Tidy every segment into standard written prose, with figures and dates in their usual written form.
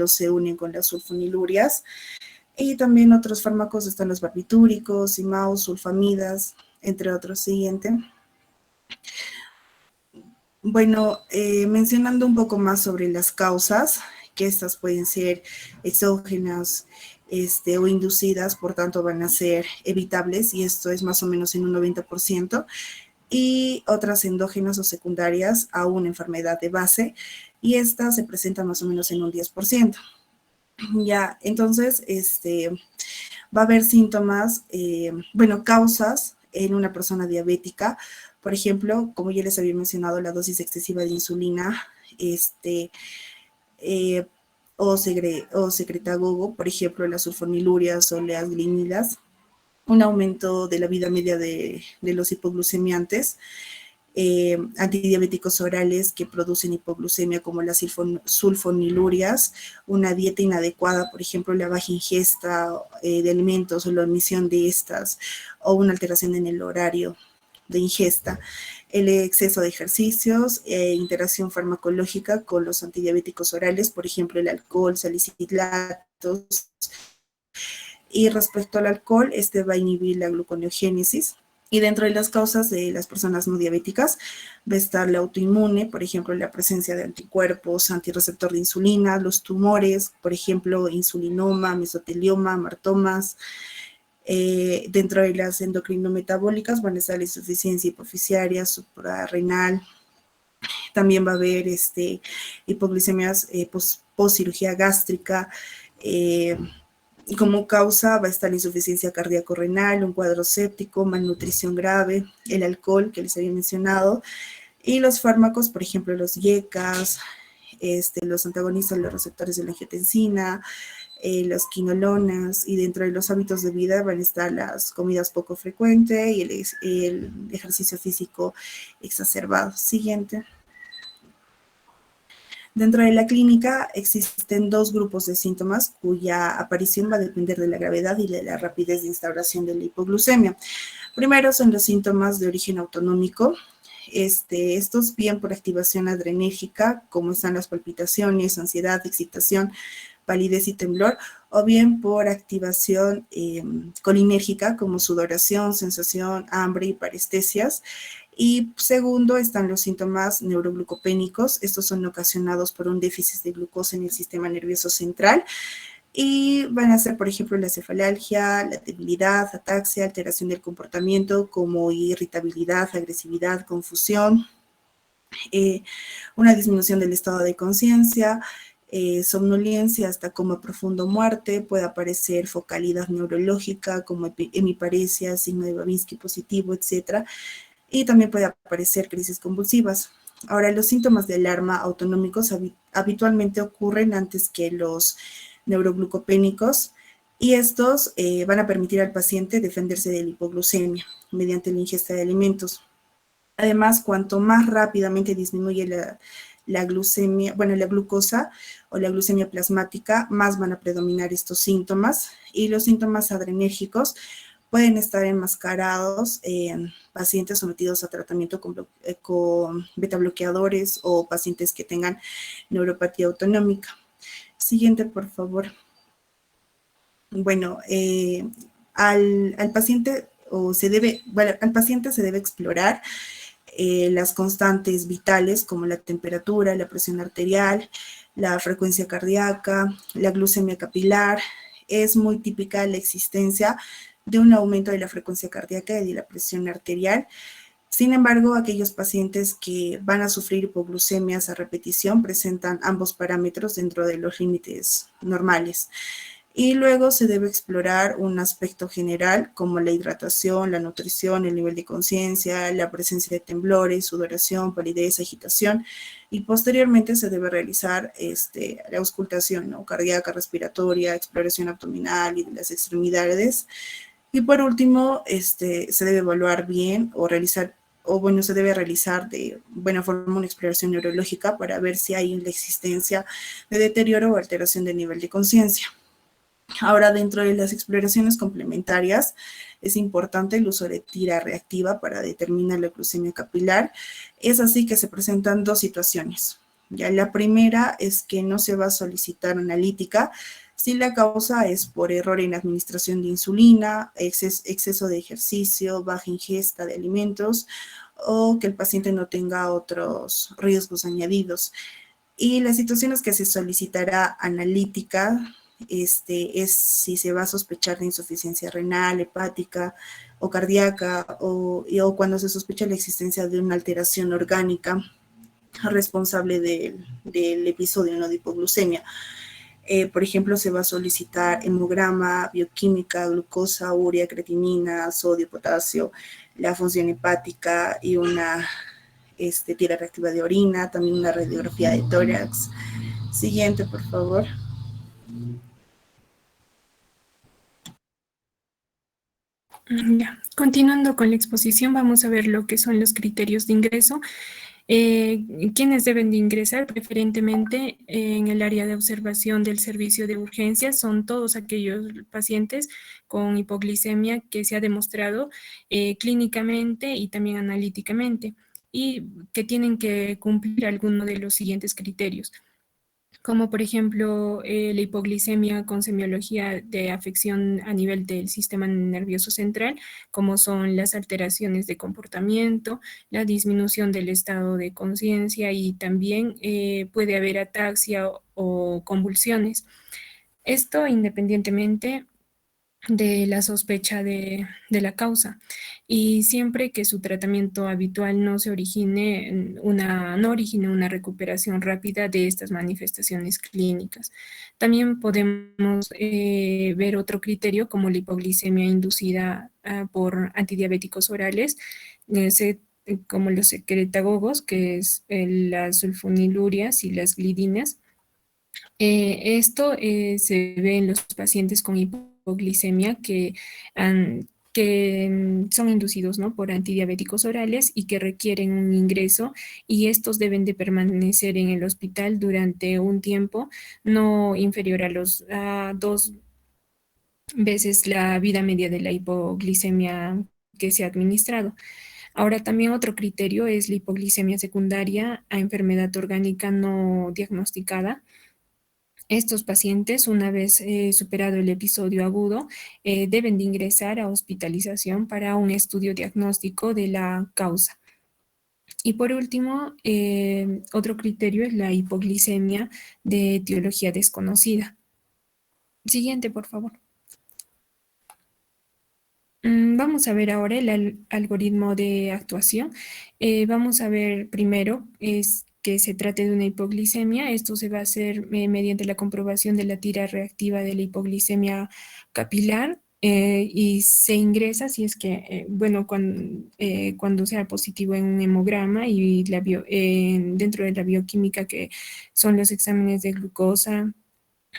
se unen con las sulfonilurias. Y también otros fármacos están los barbitúricos, imaos, sulfamidas, entre otros. Siguiente. Bueno, mencionando un poco más sobre las causas, que estas pueden ser exógenas o inducidas, por tanto van a ser evitables, y esto es más o menos en un 90%, y otras endógenas o secundarias a una enfermedad de base, y estas se presentan más o menos en un 10%. Ya, entonces, va a haber síntomas, causas en una persona diabética. Por ejemplo, como ya les había mencionado, la dosis excesiva de insulina, o secretagogo, por ejemplo, las sulfonilurias o las glinidas, un aumento de la vida media de los hipoglucemiantes, antidiabéticos orales que producen hipoglucemia como las sulfonilurias, una dieta inadecuada, por ejemplo, la baja ingesta de alimentos o la omisión de estas, o una alteración en el horario de ingesta, el exceso de ejercicios, interacción farmacológica con los antidiabéticos orales, por ejemplo, el alcohol, salicilatos. Y respecto al alcohol, va a inhibir la gluconeogénesis. Y dentro de las causas de las personas no diabéticas va a estar la autoinmune, por ejemplo, la presencia de anticuerpos, antirreceptor de insulina, los tumores, por ejemplo, insulinoma, mesotelioma, martomas. Dentro de las endocrinometabólicas van a estar la insuficiencia hipofisiaria, suprarrenal. También va a haber hipoglicemias post cirugía gástrica. Como causa va a estar la insuficiencia cardíaco-renal, un cuadro séptico, malnutrición grave, el alcohol que les había mencionado, y los fármacos, por ejemplo, los IECAS, los antagonistas de los receptores de la angiotensina, los quinolonas, y dentro de los hábitos de vida van a estar las comidas poco frecuentes y el ejercicio físico exacerbado. Siguiente. Dentro de la clínica existen dos grupos de síntomas cuya aparición va a depender de la gravedad y de la rapidez de instauración de la hipoglucemia. Primero son los síntomas de origen autonómico. Estos bien por activación adrenérgica, como están las palpitaciones, ansiedad, excitación, palidez y temblor, o bien por activación colinérgica, como sudoración, sensación, hambre y parestesias. Y segundo, están los síntomas neuroglucopénicos. Estos son ocasionados por un déficit de glucosa en el sistema nervioso central y van a ser, por ejemplo, la cefalalgia, la debilidad, ataxia, alteración del comportamiento como irritabilidad, agresividad, confusión, una disminución del estado de conciencia, somnolencia hasta coma profundo, muerte. Puede aparecer focalidad neurológica como hemiparesia, signo de Babinski positivo, etc. Y también puede aparecer crisis convulsivas. Ahora, los síntomas de alarma autonómicos habitualmente ocurren antes que los neuroglucopénicos, y estos van a permitir al paciente defenderse de la hipoglucemia mediante la ingesta de alimentos. Además, cuanto más rápidamente disminuye la glucemia, la glucosa o la glucemia plasmática, más van a predominar estos síntomas, y los síntomas adrenérgicos pueden estar enmascarados en pacientes sometidos a tratamiento con betabloqueadores o pacientes que tengan neuropatía autonómica. Siguiente, por favor. Bueno, al paciente se debe explorar las constantes vitales como la temperatura, la presión arterial, la frecuencia cardíaca, la glucemia capilar. Es muy típica la existencia de un aumento de la frecuencia cardíaca y de la presión arterial. Sin embargo, aquellos pacientes que van a sufrir hipoglucemias a repetición presentan ambos parámetros dentro de los límites normales. Y luego se debe explorar un aspecto general como la hidratación, la nutrición, el nivel de conciencia, la presencia de temblores, sudoración, palidez, agitación, y posteriormente se debe realizar la auscultación, ¿no?, cardíaca, respiratoria, exploración abdominal y de las extremidades. Y por último, se debe evaluar bien se debe realizar de buena forma una exploración neurológica para ver si hay la existencia de deterioro o alteración del nivel de conciencia. Ahora, dentro de las exploraciones complementarias, es importante el uso de tira reactiva para determinar la glucemia capilar. Es así que se presentan dos situaciones. Ya la primera es que no se va a solicitar analítica si la causa es por error en administración de insulina, exceso de ejercicio, baja ingesta de alimentos o que el paciente no tenga otros riesgos añadidos. Y las situaciones que se solicitará analítica es si se va a sospechar de insuficiencia renal, hepática o cardíaca, o cuando se sospecha la existencia de una alteración orgánica responsable del episodio, ¿no?, de hipoglucemia. Por ejemplo, se va a solicitar hemograma, bioquímica, glucosa, urea, creatinina, sodio, potasio, la función hepática y una tira reactiva de orina, también una radiografía de tórax. Siguiente, por favor. Ya. Continuando con la exposición, vamos a ver lo que son los criterios de ingreso. Quienes deben de ingresar preferentemente en el área de observación del servicio de urgencias son todos aquellos pacientes con hipoglicemia que se ha demostrado clínicamente y también analíticamente y que tienen que cumplir alguno de los siguientes criterios, como por ejemplo la hipoglicemia con semiología de afección a nivel del sistema nervioso central, como son las alteraciones de comportamiento, la disminución del estado de conciencia y también puede haber ataxia o convulsiones. Esto independientemente de la sospecha de la causa y siempre que su tratamiento habitual no origine una recuperación rápida de estas manifestaciones clínicas. También podemos ver otro criterio como la hipoglicemia inducida por antidiabéticos orales, como los secretagogos, que es las sulfonilurias y las glidinas. Esto se ve en los pacientes con hipoglicemia que son inducidos, ¿no?, por antidiabéticos orales y que requieren un ingreso, y estos deben de permanecer en el hospital durante un tiempo no inferior a 2 veces la vida media de la hipoglicemia que se ha administrado. Ahora, también otro criterio es la hipoglicemia secundaria a enfermedad orgánica no diagnosticada. Estos pacientes, una vez superado el episodio agudo, deben de ingresar a hospitalización para un estudio diagnóstico de la causa. Y por último, otro criterio es la hipoglicemia de etiología desconocida. Siguiente, por favor. Vamos a ver ahora el algoritmo de actuación. Vamos a ver primero que se trate de una hipoglicemia. Esto se va a hacer mediante la comprobación de la tira reactiva de la hipoglicemia capilar y se ingresa si es que, bueno, cuando sea positivo en un hemograma y dentro de la bioquímica, que son los exámenes de glucosa,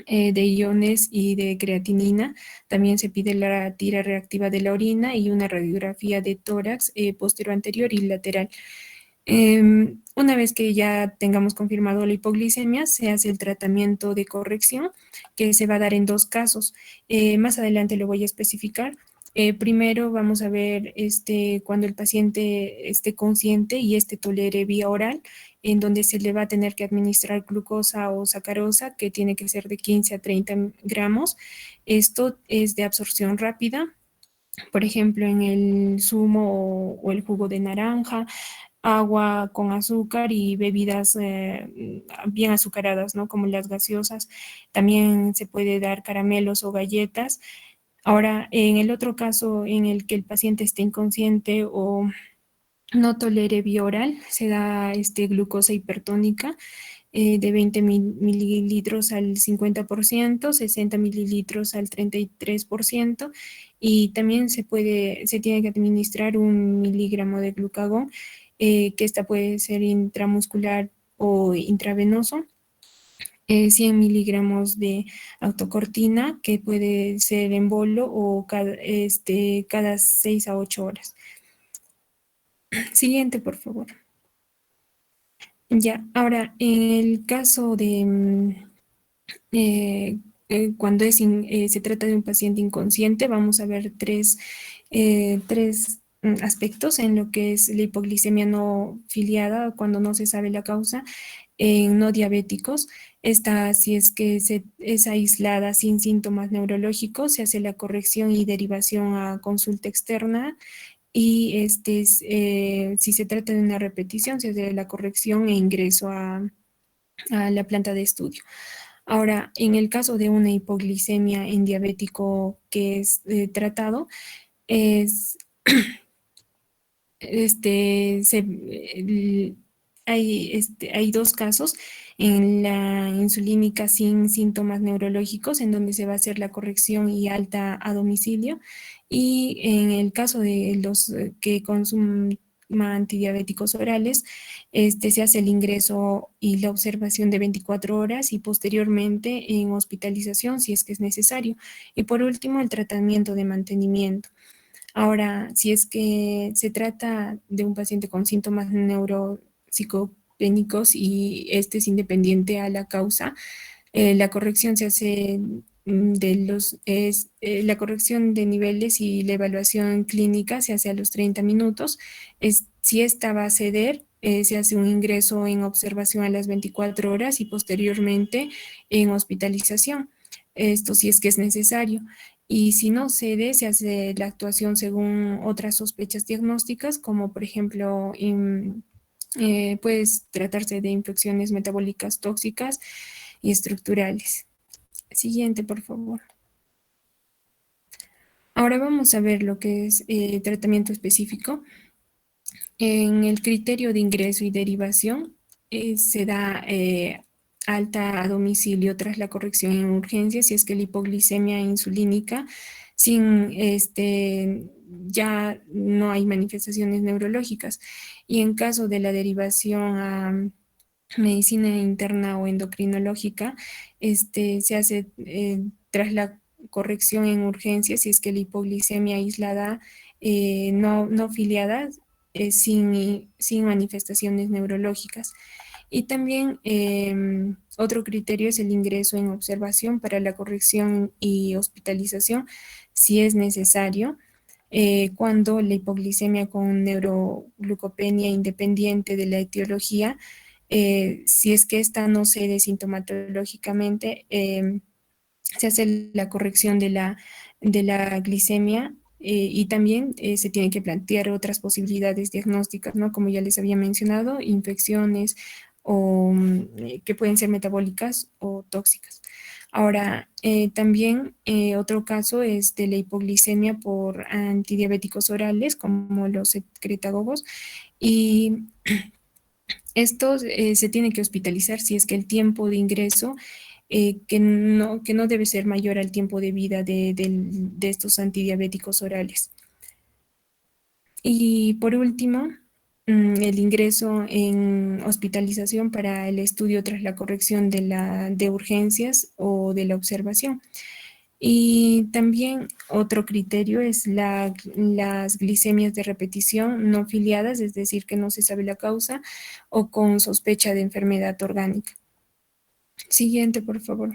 de iones y de creatinina. También se pide la tira reactiva de la orina y una radiografía de tórax posterior, anterior y lateral. Una vez que ya tengamos confirmado la hipoglicemia, se hace el tratamiento de corrección, que se va a dar en 2 casos. Más adelante lo voy a especificar. Primero vamos a ver cuando el paciente esté consciente y tolere vía oral, en donde se le va a tener que administrar glucosa o sacarosa, que tiene que ser de 15 a 30 gramos. Esto es de absorción rápida, por ejemplo, en el zumo o el jugo de naranja, agua con azúcar y bebidas bien azucaradas, ¿no?, como las gaseosas. También se puede dar caramelos o galletas. Ahora, en el otro caso en el que el paciente esté inconsciente o no tolere vía oral, se da glucosa hipertónica de 20 mililitros al 50%, 60 mililitros al 33%, y también se tiene que administrar 1 miligramo de glucagón, que esta puede ser intramuscular o intravenoso. 100 miligramos de autocortina, que puede ser en bolo o cada 6 a 8 horas. Siguiente, por favor. Ya, ahora, en el caso de cuando se trata de un paciente inconsciente, vamos a ver tres aspectos en lo que es la hipoglicemia no filiada, cuando no se sabe la causa, en no diabéticos. Esta, si es que es aislada sin síntomas neurológicos, se hace la corrección y derivación a consulta externa. Y si se trata de una repetición, se hace la corrección e ingreso a la planta de estudio. Ahora, en el caso de una hipoglicemia en diabético que es tratado, es este, se, hay dos casos en la insulínica sin síntomas neurológicos, en donde se va a hacer la corrección y alta a domicilio. Y en el caso de los que consuman antidiabéticos orales, se hace el ingreso y la observación de 24 horas y posteriormente en hospitalización si es que es necesario. Y por último, el tratamiento de mantenimiento. Ahora, si es que se trata de un paciente con síntomas neuropsicopénicos y este es independiente a la causa, la corrección se hace la corrección de niveles y la evaluación clínica se hace a los 30 minutos. Si esta va a ceder, se hace un ingreso en observación a las 24 horas y posteriormente en hospitalización. Esto si es que es necesario. Y si no cede, se hace la actuación según otras sospechas diagnósticas, como por ejemplo, puede tratarse de infecciones metabólicas tóxicas y estructurales. Siguiente, por favor. Ahora vamos a ver lo que es tratamiento específico. En el criterio de ingreso y derivación se da alta a domicilio tras la corrección en urgencia si es que la hipoglicemia insulínica sin ya no hay manifestaciones neurológicas. Y en caso de la derivación a medicina interna o endocrinológica, se hace tras la corrección en urgencia si es que la hipoglicemia aislada no filiada sin manifestaciones neurológicas. Y también otro criterio es el ingreso en observación para la corrección y hospitalización si es necesario. Cuando la hipoglicemia con neuroglucopenia independiente de la etiología, si es que esta no cede sintomatológicamente, se hace la corrección de la glicemia y también se tienen que plantear otras posibilidades diagnósticas, ¿no? Como ya les había mencionado, infecciones o que pueden ser metabólicas o tóxicas. Ahora, también otro caso es de la hipoglicemia por antidiabéticos orales, como los secretagogos, y estos se tienen que hospitalizar si es que el tiempo de ingreso que no debe ser mayor al tiempo de vida de estos antidiabéticos orales. Y por último, el ingreso en hospitalización para el estudio tras la corrección de urgencias o de la observación. Y también otro criterio es las glicemias de repetición no filiadas, es decir, que no se sabe la causa o con sospecha de enfermedad orgánica. Siguiente, por favor.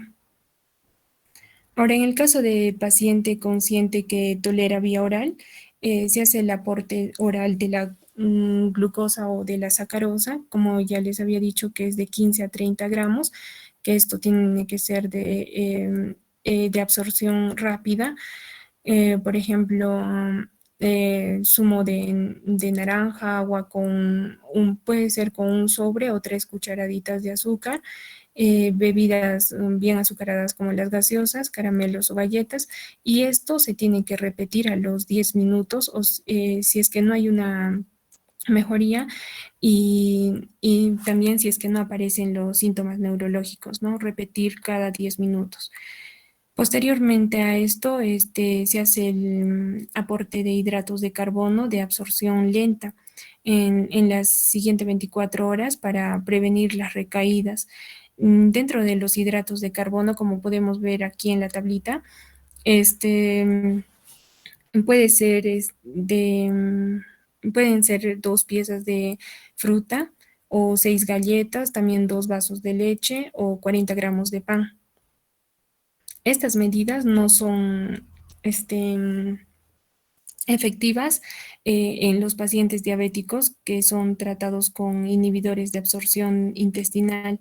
Ahora, en el caso de paciente consciente que tolera vía oral, se hace el aporte oral de la glucosa o de la sacarosa, como ya les había dicho, que es de 15 a 30 gramos, que esto tiene que ser de absorción rápida. Por ejemplo, zumo de naranja, agua puede ser con un sobre o 3 cucharaditas de azúcar, bebidas bien azucaradas como las gaseosas, caramelos o galletas, y esto se tiene que repetir a los 10 minutos o si es que no hay una mejoría y también si es que no aparecen los síntomas neurológicos, ¿no? Repetir cada 10 minutos. Posteriormente a esto, se hace el aporte de hidratos de carbono de absorción lenta en las siguientes 24 horas para prevenir las recaídas. Dentro de los hidratos de carbono, como podemos ver aquí en la tablita, puede ser pueden ser 2 piezas de fruta o 6 galletas, también 2 vasos de leche o 40 gramos de pan. Estas medidas no son efectivas en los pacientes diabéticos que son tratados con inhibidores de absorción intestinal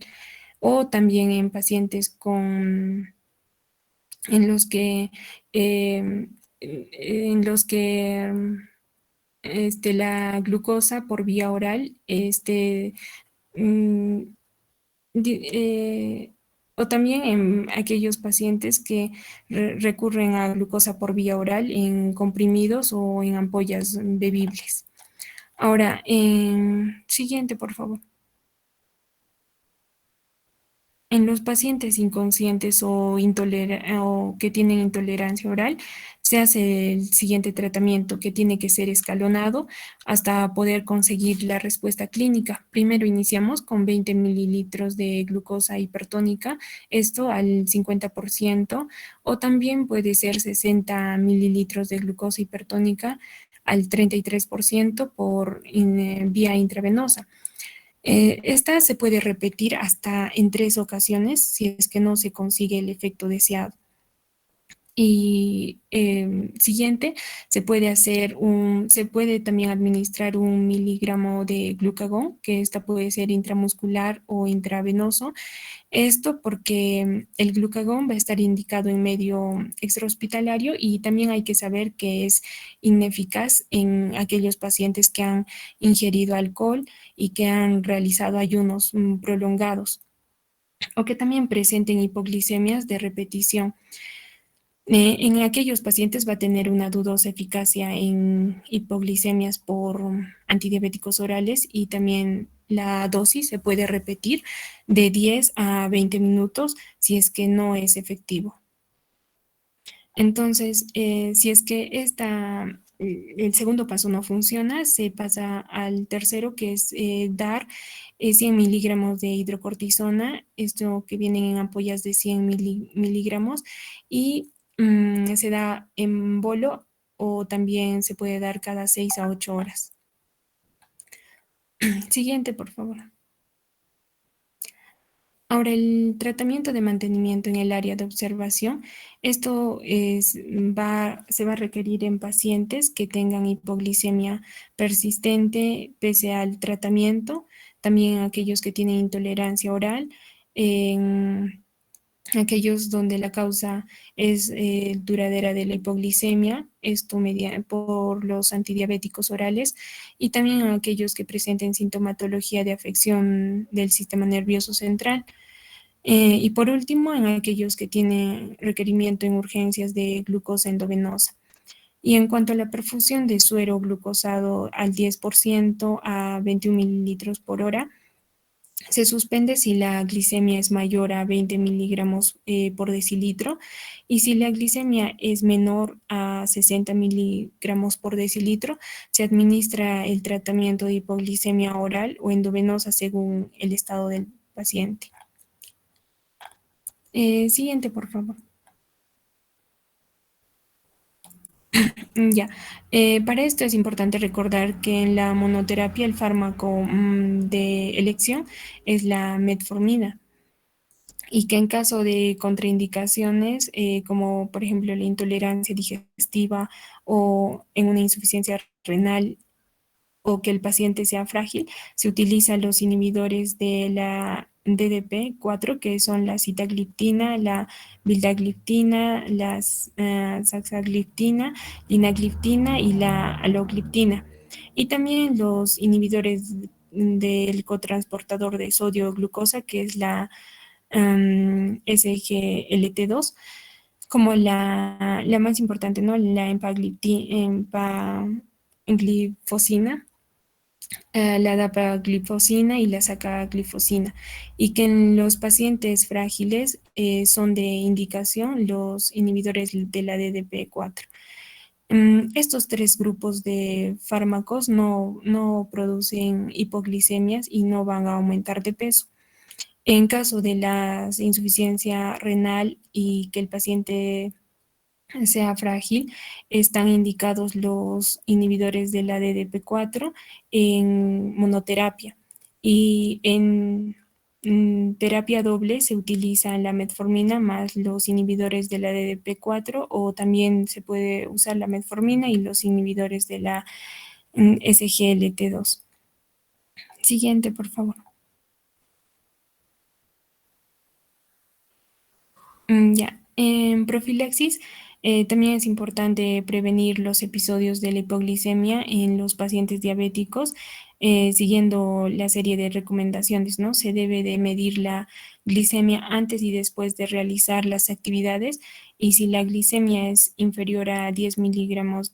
o también en pacientes en los que, la glucosa por vía oral mm, o también en aquellos pacientes que recurren a glucosa por vía oral en comprimidos o en ampollas bebibles. Ahora, siguiente, por favor. En los pacientes inconscientes o que tienen intolerancia oral, se hace el siguiente tratamiento que tiene que ser escalonado hasta poder conseguir la respuesta clínica. Primero iniciamos con 20 mililitros de glucosa hipertónica, esto al 50%, o también puede ser 60 mililitros de glucosa hipertónica al 33% vía intravenosa. Esta se puede repetir hasta en 3 ocasiones si es que no se consigue el efecto deseado. Y siguiente, se puede también administrar 1 miligramo de glucagón, que esta puede ser intramuscular o intravenoso. Esto porque el glucagón va a estar indicado en medio extrahospitalario y también hay que saber que es ineficaz en aquellos pacientes que han ingerido alcohol y que han realizado ayunos prolongados o que también presenten hipoglicemias de repetición. En aquellos pacientes va a tener una dudosa eficacia en hipoglicemias por antidiabéticos orales y también la dosis se puede repetir de 10 a 20 minutos si es que no es efectivo. Entonces, si es que el segundo paso no funciona, se pasa al tercero, que es dar 100 miligramos de hidrocortisona, esto que vienen en ampollas de 100 miligramos, y se da en bolo o también se puede dar cada 6 a 8 horas. Siguiente, por favor. Ahora, el tratamiento de mantenimiento en el área de observación, se va a requerir en pacientes que tengan hipoglicemia persistente pese al tratamiento, también aquellos que tienen intolerancia oral, en aquellos donde la causa es duradera de la hipoglicemia, esto por los antidiabéticos orales, y también aquellos que presenten sintomatología de afección del sistema nervioso central. Y por último, en aquellos que tienen requerimiento en urgencias de glucosa endovenosa. Y en cuanto a la perfusión de suero glucosado al 10% a 21 mililitros por hora, se suspende si la glicemia es mayor a 20 miligramos por decilitro y si la glicemia es menor a 60 miligramos por decilitro, se administra el tratamiento de hipoglicemia oral o endovenosa según el estado del paciente. Siguiente, por favor. Ya. Para esto es importante recordar que en la monoterapia el fármaco de elección es la metformina y que en caso de contraindicaciones, como por ejemplo la intolerancia digestiva o en una insuficiencia renal o que el paciente sea frágil, se utilizan los inhibidores de la DDP4, que son la sitagliptina, la vildagliptina, la saxagliptina, linagliptina y la alogliptina. Y también los inhibidores del cotransportador de sodio glucosa, que es la SGLT2, como la más importante, ¿no? La empaglifosina, la dapaglifosina y la sacaglifosina, y que en los pacientes frágiles son de indicación los inhibidores de la DDP4. Estos 3 grupos de fármacos no producen hipoglicemias y no van a aumentar de peso. En caso de la insuficiencia renal y que el paciente sea frágil, están indicados los inhibidores de la DDP4 en monoterapia. Y terapia doble se utiliza la metformina más los inhibidores de la DDP4 o también se puede usar la metformina y los inhibidores de la SGLT2. Siguiente, por favor. Ya, en profilaxis también es importante prevenir los episodios de la hipoglicemia en los pacientes diabéticos, siguiendo la serie de recomendaciones, ¿no? Se debe de medir la glicemia antes y después de realizar las actividades y si la glicemia es inferior a 10 miligramos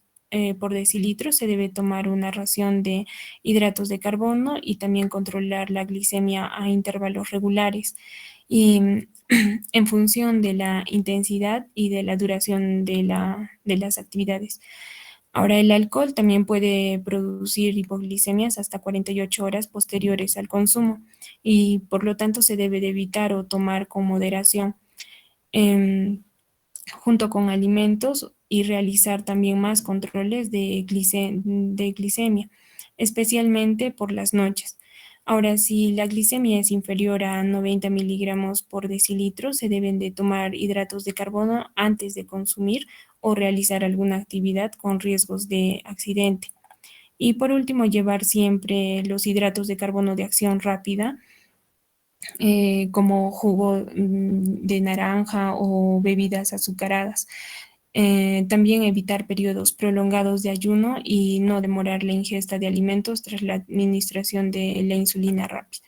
por decilitro, se debe tomar una ración de hidratos de carbono y también controlar la glicemia a intervalos regulares. Y en función de la intensidad y de la duración de las actividades. Ahora, el alcohol también puede producir hipoglicemias hasta 48 horas posteriores al consumo y por lo tanto se debe de evitar o tomar con moderación. Junto con alimentos y realizar también más controles de glicemia, especialmente por las noches. Ahora, si la glicemia es inferior a 90 miligramos por decilitro, se deben de tomar hidratos de carbono antes de consumir o realizar alguna actividad con riesgos de accidente. Y por último, llevar siempre los hidratos de carbono de acción rápida como jugo de naranja o bebidas azucaradas. También evitar periodos prolongados de ayuno y no demorar la ingesta de alimentos tras la administración de la insulina rápida.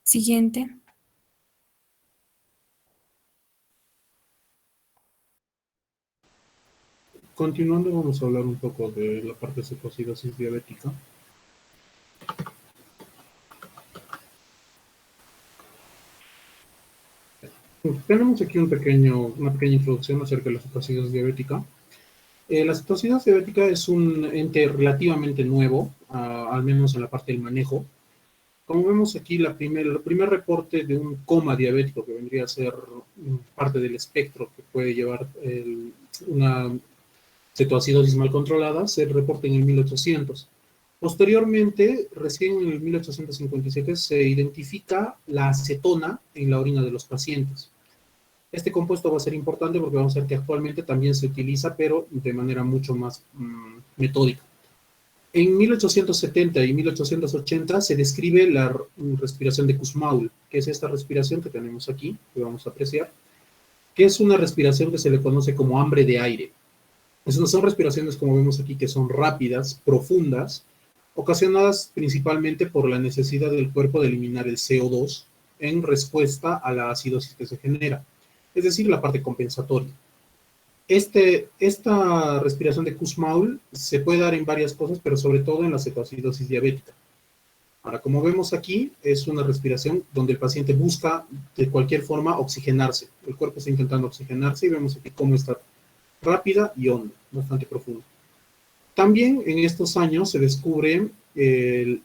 Siguiente. Continuando, vamos a hablar un poco de la parte de cetoacidosis diabética. Tenemos aquí una pequeña introducción acerca de la cetoacidosis diabética. La cetoacidosis diabética es un ente relativamente nuevo, al menos en la parte del manejo. Como vemos aquí, el primer reporte de un coma diabético, que vendría a ser parte del espectro que puede llevar una cetoacidosis mal controlada, se reporta en el 1800. Posteriormente, recién en el 1857, se identifica la acetona en la orina de los pacientes. Este compuesto va a ser importante porque vamos a ver que actualmente también se utiliza, pero de manera mucho más metódica. En 1870 y 1880 se describe la respiración de Kussmaul, que es esta respiración que tenemos aquí, que vamos a apreciar, que es una respiración que se le conoce como hambre de aire. Son respiraciones, como vemos aquí, que son rápidas, profundas, ocasionadas principalmente por la necesidad del cuerpo de eliminar el CO2 en respuesta a la acidosis que se genera, es decir, la parte compensatoria. Esta respiración de Kussmaul se puede dar en varias cosas, pero sobre todo en la cetoacidosis diabética. Ahora, como vemos aquí, es una respiración donde el paciente busca de cualquier forma oxigenarse. El cuerpo está intentando oxigenarse y vemos aquí cómo está rápida y honda, bastante profunda. También en estos años se descubre el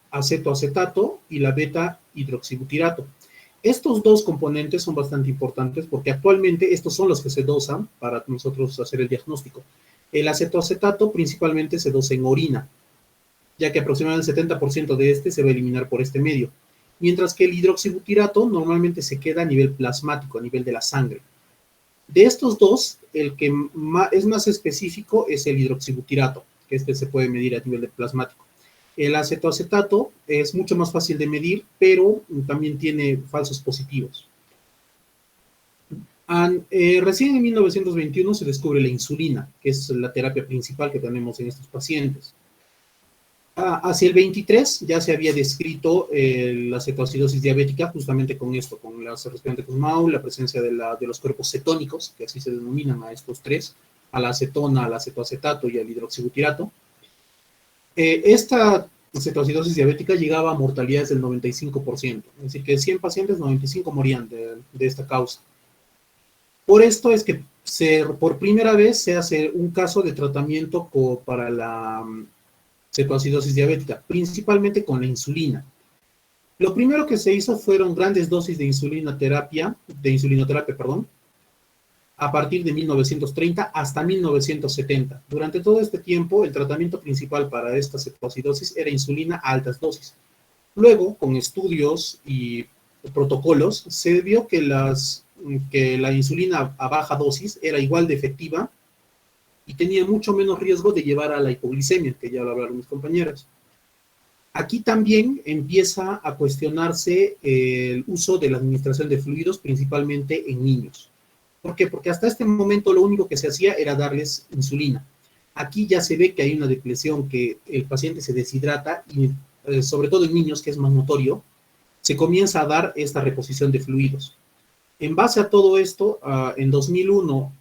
acetoacetato y la beta-hidroxibutirato. Estos dos componentes son bastante importantes porque actualmente estos son los que se dosan para nosotros hacer el diagnóstico. El acetoacetato principalmente se dosa en orina, ya que aproximadamente el 70% de este se va a eliminar por este medio, mientras que el hidroxibutirato normalmente se queda a nivel plasmático, a nivel de la sangre. De estos dos, el que es más específico es el hidroxibutirato, que este se puede medir a nivel de plasmático. El acetoacetato es mucho más fácil de medir, pero también tiene falsos positivos. Recién en 1921 se descubre la insulina, que es la terapia principal que tenemos en estos pacientes. Hacia el 23 ya se había descrito la cetoacidosis diabética justamente con esto, con la respiración de Kussmaul, la presencia de los cuerpos cetónicos, que así se denominan a estos tres, a la acetona, al acetoacetato y al hidroxibutirato. Esta cetoacidosis diabética llegaba a mortalidades del 95%, es decir, que de 100 pacientes, 95 morían de esta causa. Por esto es que por primera vez se hace un caso de tratamiento para la cetoacidosis diabética, principalmente con la insulina. Lo primero que se hizo fueron grandes dosis de insulinoterapia, a partir de 1930 hasta 1970. Durante todo este tiempo, el tratamiento principal para esta cetoacidosis era insulina a altas dosis. Luego, con estudios y protocolos, se vio que la insulina a baja dosis era igual de efectiva y tenía mucho menos riesgo de llevar a la hipoglicemia, que ya lo hablaron mis compañeras. Aquí también empieza a cuestionarse el uso de la administración de fluidos, principalmente en niños. ¿Por qué? Porque hasta este momento lo único que se hacía era darles insulina. Aquí ya se ve que hay una depresión, que el paciente se deshidrata y sobre todo en niños, que es más notorio, se comienza a dar esta reposición de fluidos. En base a todo esto, en 2001,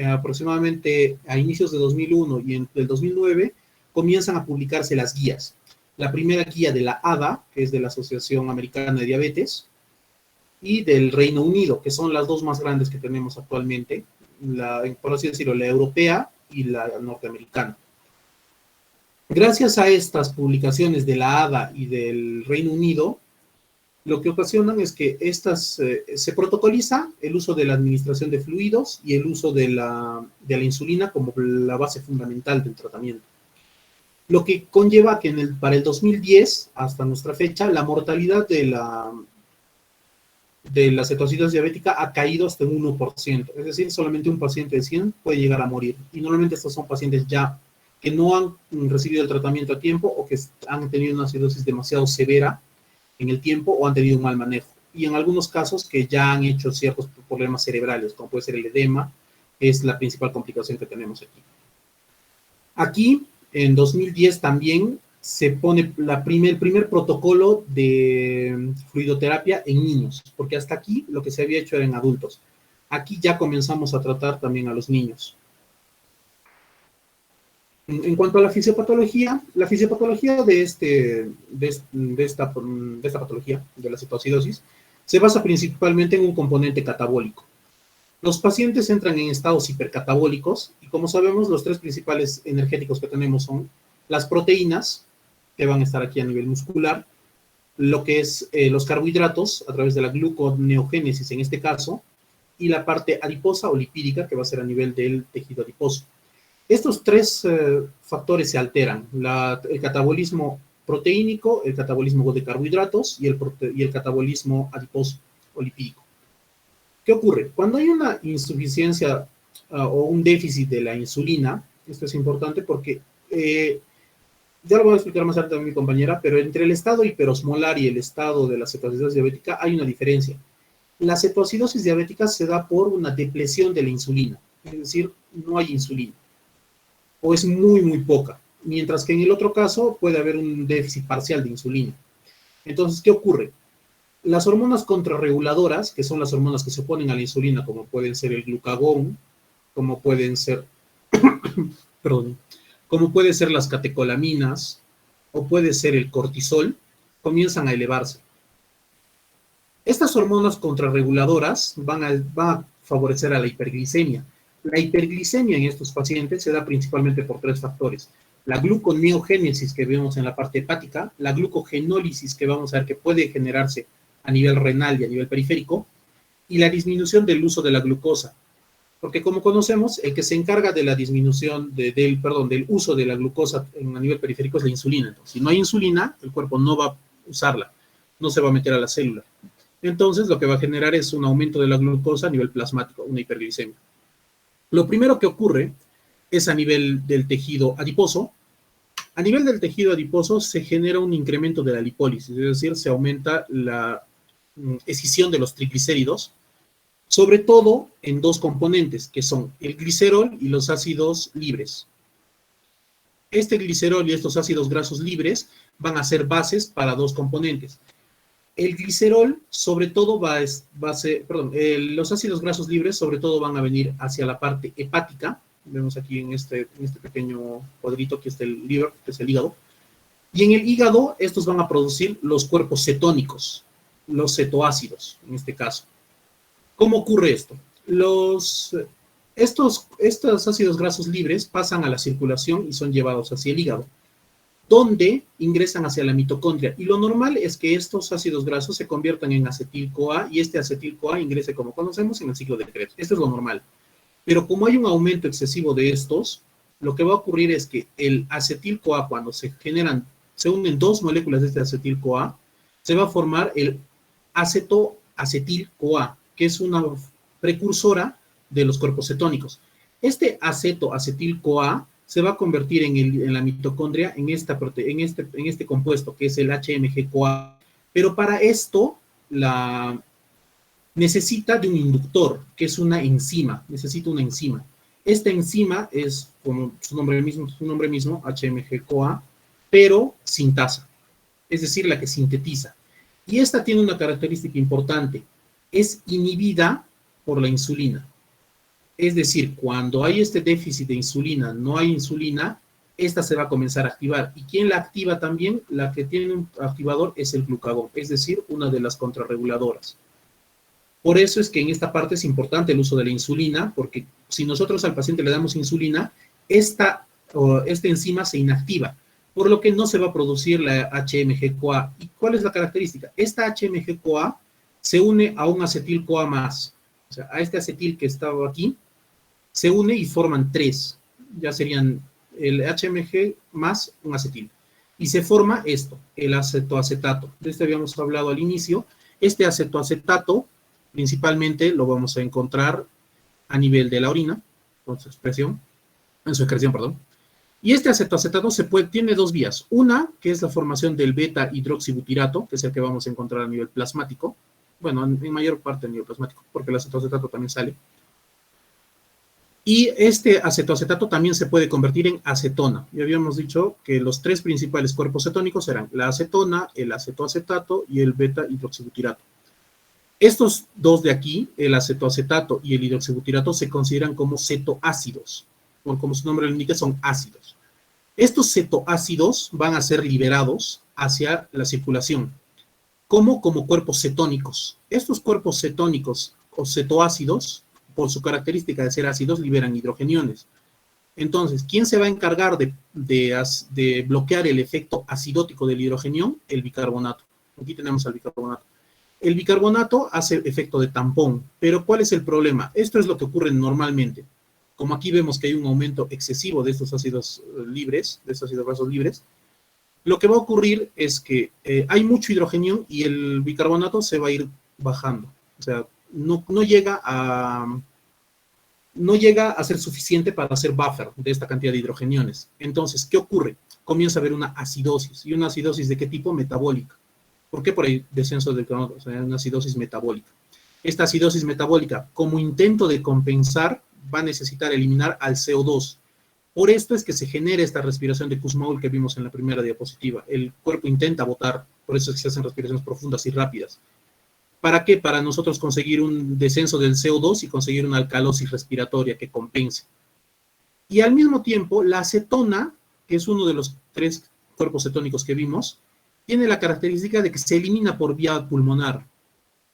aproximadamente a inicios de 2001 y en el 2009, comienzan a publicarse las guías. La primera guía de la ADA, que es de la Asociación Americana de Diabetes, y del Reino Unido, que son las dos más grandes que tenemos actualmente, por así decirlo, la europea y la norteamericana. Gracias a estas publicaciones de la ADA y del Reino Unido, lo que ocasionan es que se protocoliza el uso de la administración de fluidos y el uso de la insulina como la base fundamental del tratamiento. Lo que conlleva que para el 2010, hasta nuestra fecha, la mortalidad de la cetoacidosis diabética ha caído hasta un 1%. Es decir, solamente un paciente de 100 puede llegar a morir. Y normalmente estos son pacientes ya que no han recibido el tratamiento a tiempo o que han tenido una acidosis demasiado severa en el tiempo o han tenido un mal manejo. Y en algunos casos que ya han hecho ciertos problemas cerebrales, como puede ser el edema, es la principal complicación que tenemos aquí. Aquí, en 2010 también se pone el primer protocolo de fluidoterapia en niños, porque hasta aquí lo que se había hecho era en adultos. Aquí ya comenzamos a tratar también a los niños. En cuanto a la fisiopatología de esta patología, de la cetoacidosis, se basa principalmente en un componente catabólico. Los pacientes entran en estados hipercatabólicos y, como sabemos, los tres principales energéticos que tenemos son las proteínas, que van a estar aquí a nivel muscular, lo que es los carbohidratos a través de la gluconeogénesis en este caso, y la parte adiposa o lipídica, que va a ser a nivel del tejido adiposo. Estos tres factores se alteran, el catabolismo proteínico, el catabolismo de carbohidratos y el catabolismo adiposo o lipídico. ¿Qué ocurre? Cuando hay una insuficiencia o un déficit de la insulina, esto es importante porque, ya lo voy a explicar más adelante a mi compañera, pero entre el estado hiperosmolar y el estado de la cetoacidosis diabética hay una diferencia. La cetoacidosis diabética se da por una depresión de la insulina, es decir, no hay insulina, o es muy, muy poca, mientras que en el otro caso puede haber un déficit parcial de insulina. Entonces, ¿qué ocurre? Las hormonas contrarreguladoras, que son las hormonas que se oponen a la insulina, como pueden ser el glucagón, como pueden ser, perdón, como pueden ser las catecolaminas, o puede ser el cortisol, comienzan a elevarse. Estas hormonas contrarreguladoras van a favorecer a la hiperglicemia. La hiperglicemia en estos pacientes se da principalmente por tres factores. La gluconeogénesis que vemos en la parte hepática, la glucogenólisis que vamos a ver que puede generarse a nivel renal y a nivel periférico, y la disminución del uso de la glucosa. Porque como conocemos, el que se encarga de la disminución del uso de la glucosa a nivel periférico es la insulina. Entonces, si no hay insulina, el cuerpo no va a usarla, no se va a meter a la célula. Entonces, lo que va a generar es un aumento de la glucosa a nivel plasmático, una hiperglicemia. Lo primero que ocurre es a nivel del tejido adiposo. A nivel del tejido adiposo se genera un incremento de la lipólisis, es decir, se aumenta la escisión de los triglicéridos, sobre todo en dos componentes, que son el glicerol y los ácidos libres. Este glicerol y estos ácidos grasos libres van a ser bases para dos componentes. El glicerol, sobre todo, los ácidos grasos libres, sobre todo, van a venir hacia la parte hepática. Vemos aquí en este pequeño cuadrito que está el liver, que es el hígado. Y en el hígado, estos van a producir los cuerpos cetónicos, los cetoácidos, en este caso. ¿Cómo ocurre esto? Estos ácidos grasos libres pasan a la circulación y son llevados hacia el hígado, donde ingresan hacia la mitocondria. Y lo normal es que estos ácidos grasos se conviertan en acetil-CoA y este acetil-CoA ingrese, como conocemos, en el ciclo de Krebs. Esto es lo normal. Pero como hay un aumento excesivo de estos, lo que va a ocurrir es que el acetil-CoA, cuando se unen dos moléculas de este acetil-CoA, se va a formar el acetoacetil-CoA, que es una precursora de los cuerpos cetónicos. Este acetoacetil-CoA se va a convertir en la mitocondria en este compuesto, que es el HMG-CoA. Pero para esto necesita de un inductor, que es una enzima, necesita una enzima. Esta enzima es, como su nombre mismo, HMG-CoA, pero sintasa, es decir, la que sintetiza. Y esta tiene una característica importante, es inhibida por la insulina. Es decir, cuando hay este déficit de insulina, no hay insulina, esta se va a comenzar a activar. ¿Y quién la activa también? La que tiene un activador es el glucagón, es decir, una de las contrarreguladoras. Por eso es que en esta parte es importante el uso de la insulina, porque si nosotros al paciente le damos insulina, esta enzima se inactiva, por lo que no se va a producir la HMG-CoA. ¿Y cuál es la característica? Esta HMG-CoA se une a un acetil-CoA más, o sea, a este acetil que estaba aquí, se une y forman 3, ya serían el HMG más un acetil. Y se forma esto, el acetoacetato. De este habíamos hablado al inicio. Este acetoacetato principalmente lo vamos a encontrar a nivel de la orina, en su excreción, perdón. Y este acetoacetato tiene 2 vías. Una, que es la formación del beta-hidroxibutirato, que es el que vamos a encontrar a nivel plasmático. Bueno, en mayor parte a nivel plasmático, porque el acetoacetato también sale. Y este acetoacetato también se puede convertir en acetona. Ya habíamos dicho que los 3 principales cuerpos cetónicos eran la acetona, el acetoacetato y el beta-hidroxibutirato. Estos 2 de aquí, el acetoacetato y el hidroxibutirato, se consideran como cetoácidos. Como su nombre lo indica, son ácidos. Estos cetoácidos van a ser liberados hacia la circulación, como cuerpos cetónicos. Estos cuerpos cetónicos o cetoácidos, por su característica de ser ácidos, liberan hidrogeniones. Entonces, ¿quién se va a encargar de bloquear el efecto acidótico del hidrogenión? El bicarbonato. Aquí tenemos al bicarbonato. El bicarbonato hace efecto de tampón, pero ¿cuál es el problema? Esto es lo que ocurre normalmente. Como aquí vemos que hay un aumento excesivo de estos ácidos libres, de estos ácidos grasos libres, lo que va a ocurrir es que hay mucho hidrogenión y el bicarbonato se va a ir bajando. O sea, no llega a ser suficiente para hacer buffer de esta cantidad de hidrogeniones. Entonces, ¿qué ocurre? Comienza a haber una acidosis. ¿Y una acidosis de qué tipo? Metabólica. ¿Por qué? Por el descenso del bicarbonato, o sea, una acidosis metabólica. Esta acidosis metabólica, como intento de compensar, va a necesitar eliminar al CO2. Por esto es que se genera esta respiración de Kussmaul que vimos en la primera diapositiva. El cuerpo intenta botar, por eso es que se hacen respiraciones profundas y rápidas. ¿Para qué? Para nosotros conseguir un descenso del CO2 y conseguir una alcalosis respiratoria que compense. Y al mismo tiempo, la acetona, que es uno de los 3 cuerpos cetónicos que vimos, tiene la característica de que se elimina por vía pulmonar.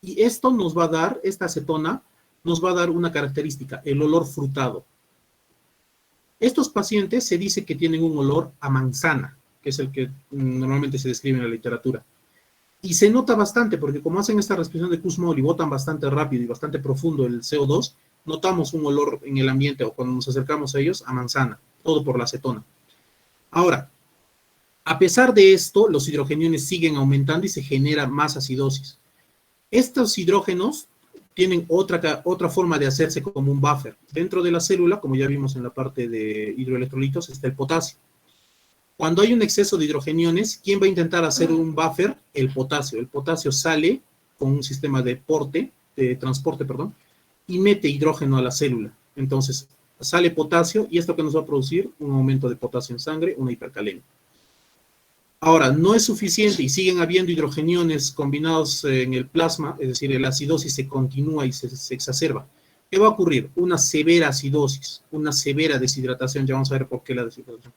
Y esto nos va a dar, esta acetona, nos va a dar una característica, el olor frutado. Estos pacientes se dice que tienen un olor a manzana, que es el que normalmente se describe en la literatura. Y se nota bastante, porque como hacen esta respiración de Kussmaul y botan bastante rápido y bastante profundo el CO2, notamos un olor en el ambiente o cuando nos acercamos a ellos a manzana, todo por la acetona. Ahora, a pesar de esto, los hidrogeniones siguen aumentando y se genera más acidosis. Estos hidrógenos tienen otra forma de hacerse como un buffer. Dentro de la célula, como ya vimos en la parte de hidroelectrolitos, está el potasio. Cuando hay un exceso de hidrogeniones, ¿quién va a intentar hacer un buffer? El potasio. El potasio sale con un sistema de transporte, y mete hidrógeno a la célula. Entonces, sale potasio y esto que nos va a producir un aumento de potasio en sangre, una hipercalemia. Ahora, no es suficiente y siguen habiendo hidrogeniones combinados en el plasma, es decir, la acidosis se continúa y se exacerba. ¿Qué va a ocurrir? Una severa acidosis, una severa deshidratación. Ya vamos a ver por qué la deshidratación.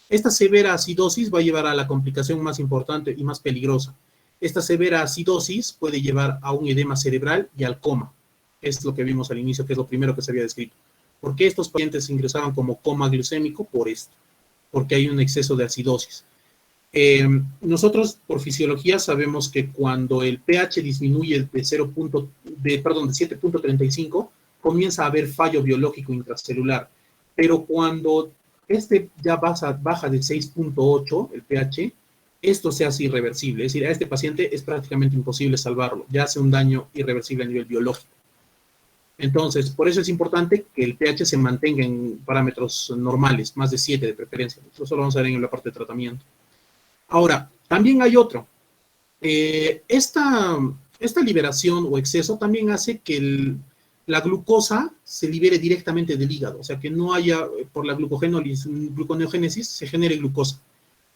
Esta severa acidosis va a llevar a la complicación más importante y más peligrosa. Esta severa acidosis puede llevar a un edema cerebral y al coma. Es lo que vimos al inicio, que es lo primero que se había descrito. ¿Por qué estos pacientes ingresaban como coma glucémico? Por esto, porque hay un exceso de acidosis. Nosotros, por fisiología, sabemos que cuando el pH disminuye de 7.35, comienza a haber fallo biológico intracelular. Pero cuando ya baja de 6.8, el pH, esto se hace irreversible. Es decir, a este paciente es prácticamente imposible salvarlo, ya hace un daño irreversible a nivel biológico. Entonces, por eso es importante que el pH se mantenga en parámetros normales, más de 7 de preferencia. Eso lo vamos a ver en la parte de tratamiento. Ahora, también hay otro. Esta liberación o exceso también hace que la glucosa se libere directamente del hígado, o sea, que no haya, por la gluconeogénesis, se genere glucosa.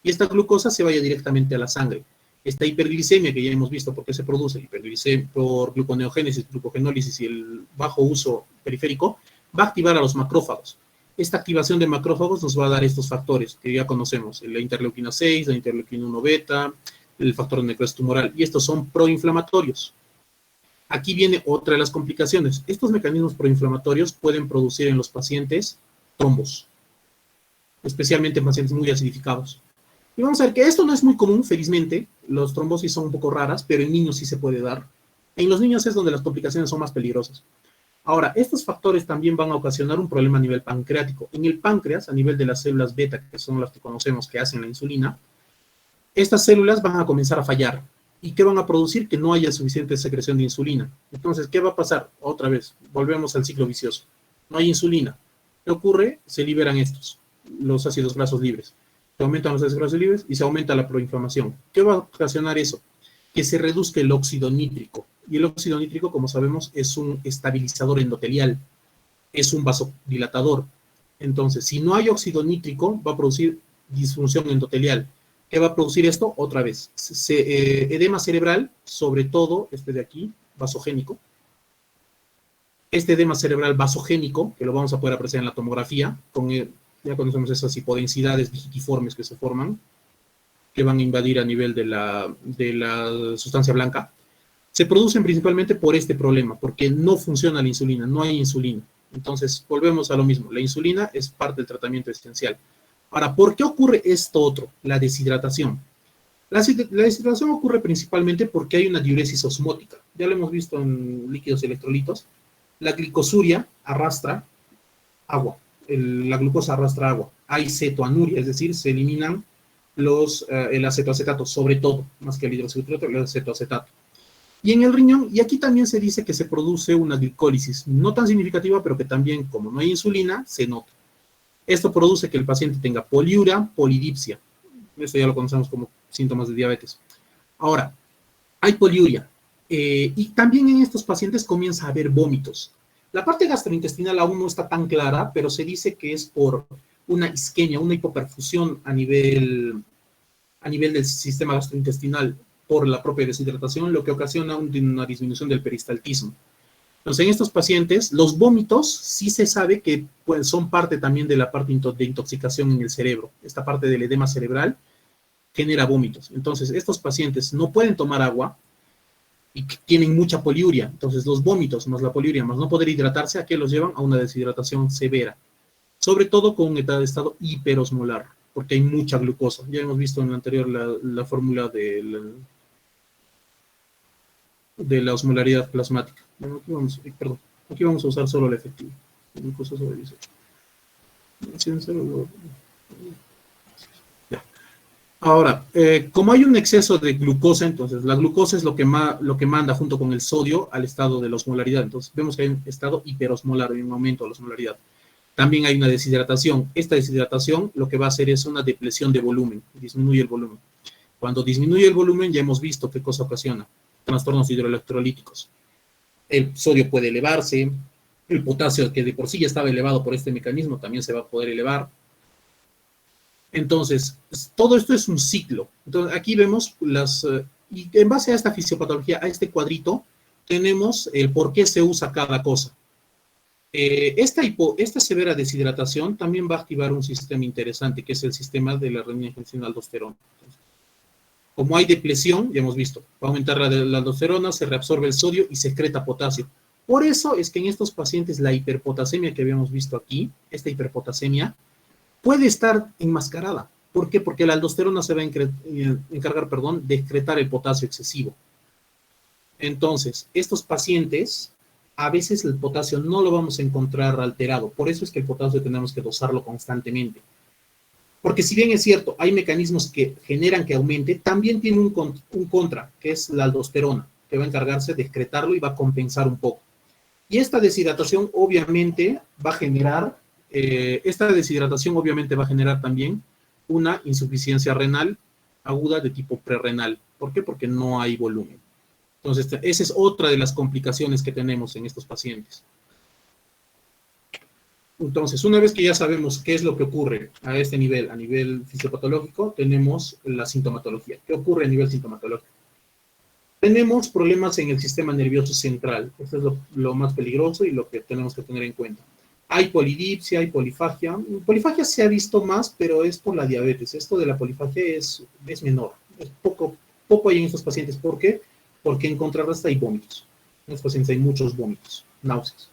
Y esta glucosa se vaya directamente a la sangre. Esta hiperglicemia que ya hemos visto por qué se produce, hiperglicemia por gluconeogénesis, glucogenólisis y el bajo uso periférico, va a activar a los macrófagos. Esta activación de macrófagos nos va a dar estos factores que ya conocemos, la interleuquina 6, la interleuquina 1 beta, el factor de necrosis tumoral, y estos son proinflamatorios. Aquí viene otra de las complicaciones. Estos mecanismos proinflamatorios pueden producir en los pacientes trombos, especialmente en pacientes muy acidificados. Y vamos a ver que esto no es muy común, felizmente. Los trombosis son un poco raras, pero en niños sí se puede dar. En los niños es donde las complicaciones son más peligrosas. Ahora, estos factores también van a ocasionar un problema a nivel pancreático. En el páncreas, a nivel de las células beta, que son las que conocemos que hacen la insulina, estas células van a comenzar a fallar. ¿Y qué van a producir? Que no haya suficiente secreción de insulina. Entonces, ¿qué va a pasar? Otra vez, volvemos al ciclo vicioso. No hay insulina. ¿Qué ocurre? Se liberan estos, los ácidos grasos libres. Se aumentan los ácidos grasos libres y se aumenta la proinflamación. ¿Qué va a ocasionar eso? Que se reduzca el óxido nítrico. Y el óxido nítrico, como sabemos, es un estabilizador endotelial. Es un vasodilatador. Entonces, si no hay óxido nítrico, va a producir disfunción endotelial. ¿Qué va a producir esto? Otra vez, edema cerebral, sobre todo este de aquí, vasogénico. Este edema cerebral vasogénico, que lo vamos a poder apreciar en la tomografía, ya conocemos esas hipodensidades digitiformes que se forman, que van a invadir a nivel de la sustancia blanca, se producen principalmente por este problema, porque no funciona la insulina, no hay insulina. Entonces, volvemos a lo mismo, la insulina es parte del tratamiento esencial. Ahora, ¿por qué ocurre esto otro? La deshidratación. La deshidratación ocurre principalmente porque hay una diuresis osmótica. Ya lo hemos visto en líquidos electrolitos. La glicosuria arrastra agua. La glucosa arrastra agua. Hay cetoanuria, es decir, se eliminan el acetoacetato, sobre todo, más que el hidroxibutyrato, el acetoacetato. Y en el riñón, y aquí también se dice que se produce una glicólisis, no tan significativa, pero que también, como no hay insulina, se nota. Esto produce que el paciente tenga poliuria, polidipsia. Esto ya lo conocemos como síntomas de diabetes. Ahora, hay poliuria. Y también en estos pacientes comienza a haber vómitos. La parte gastrointestinal aún no está tan clara, pero se dice que es por una isquemia, una hipoperfusión a nivel del sistema gastrointestinal por la propia deshidratación, lo que ocasiona una disminución del peristaltismo. Entonces, en estos pacientes, los vómitos sí se sabe que pues, son parte también de la parte de intoxicación en el cerebro. Esta parte del edema cerebral genera vómitos. Entonces, estos pacientes no pueden tomar agua y tienen mucha poliuria. Entonces, los vómitos más la poliuria más no poder hidratarse, ¿a qué los llevan? A una deshidratación severa. Sobre todo con un estado hiperosmolar, porque hay mucha glucosa. Ya hemos visto en el anterior la fórmula de la osmolaridad plasmática. Bueno, aquí vamos a usar solo el efectivo. Glucosa sobre 18. Ya. Ahora, como hay un exceso de glucosa, entonces la glucosa es lo que manda junto con el sodio al estado de la osmolaridad. Entonces vemos que hay un estado hiperosmolar, hay un aumento de la osmolaridad. También hay una deshidratación. Esta deshidratación lo que va a hacer es una depresión de volumen, disminuye el volumen. Cuando disminuye el volumen ya hemos visto qué cosa ocasiona. Trastornos hidroelectrolíticos. El sodio puede elevarse, el potasio, que de por sí ya estaba elevado por este mecanismo, también se va a poder elevar. Entonces, todo esto es un ciclo. Entonces, aquí vemos y en base a esta fisiopatología, a este cuadrito, tenemos el por qué se usa cada cosa. Esta severa deshidratación también va a activar un sistema interesante, que es el sistema de la renin-angiotensina-aldosterona. Como hay depresión, ya hemos visto, va a aumentar la aldosterona, se reabsorbe el sodio y secreta potasio. Por eso es que en estos pacientes la hiperpotasemia que habíamos visto aquí, esta hiperpotasemia, puede estar enmascarada. ¿Por qué? Porque la aldosterona se va a encargar de excretar el potasio excesivo. Entonces, estos pacientes, a veces el potasio no lo vamos a encontrar alterado. Por eso es que el potasio tenemos que dosarlo constantemente. Porque si bien es cierto, hay mecanismos que generan que aumente, también tiene un contra, que es la aldosterona, que va a encargarse de excretarlo y va a compensar un poco. Y esta deshidratación obviamente va a generar, también una insuficiencia renal aguda de tipo prerrenal. ¿Por qué? Porque no hay volumen. Entonces, esa es otra de las complicaciones que tenemos en estos pacientes. Entonces, una vez que ya sabemos qué es lo que ocurre a este nivel, a nivel fisiopatológico, tenemos la sintomatología. ¿Qué ocurre a nivel sintomatológico? Tenemos problemas en el sistema nervioso central. Esto es lo más peligroso y lo que tenemos que tener en cuenta. Hay polidipsia, hay polifagia. Polifagia se ha visto más, pero es por la diabetes. Esto de la polifagia es menor. Es poco hay en estos pacientes. ¿Por qué? Porque en contrarresta hay vómitos. En estos pacientes hay muchos vómitos, náuseas.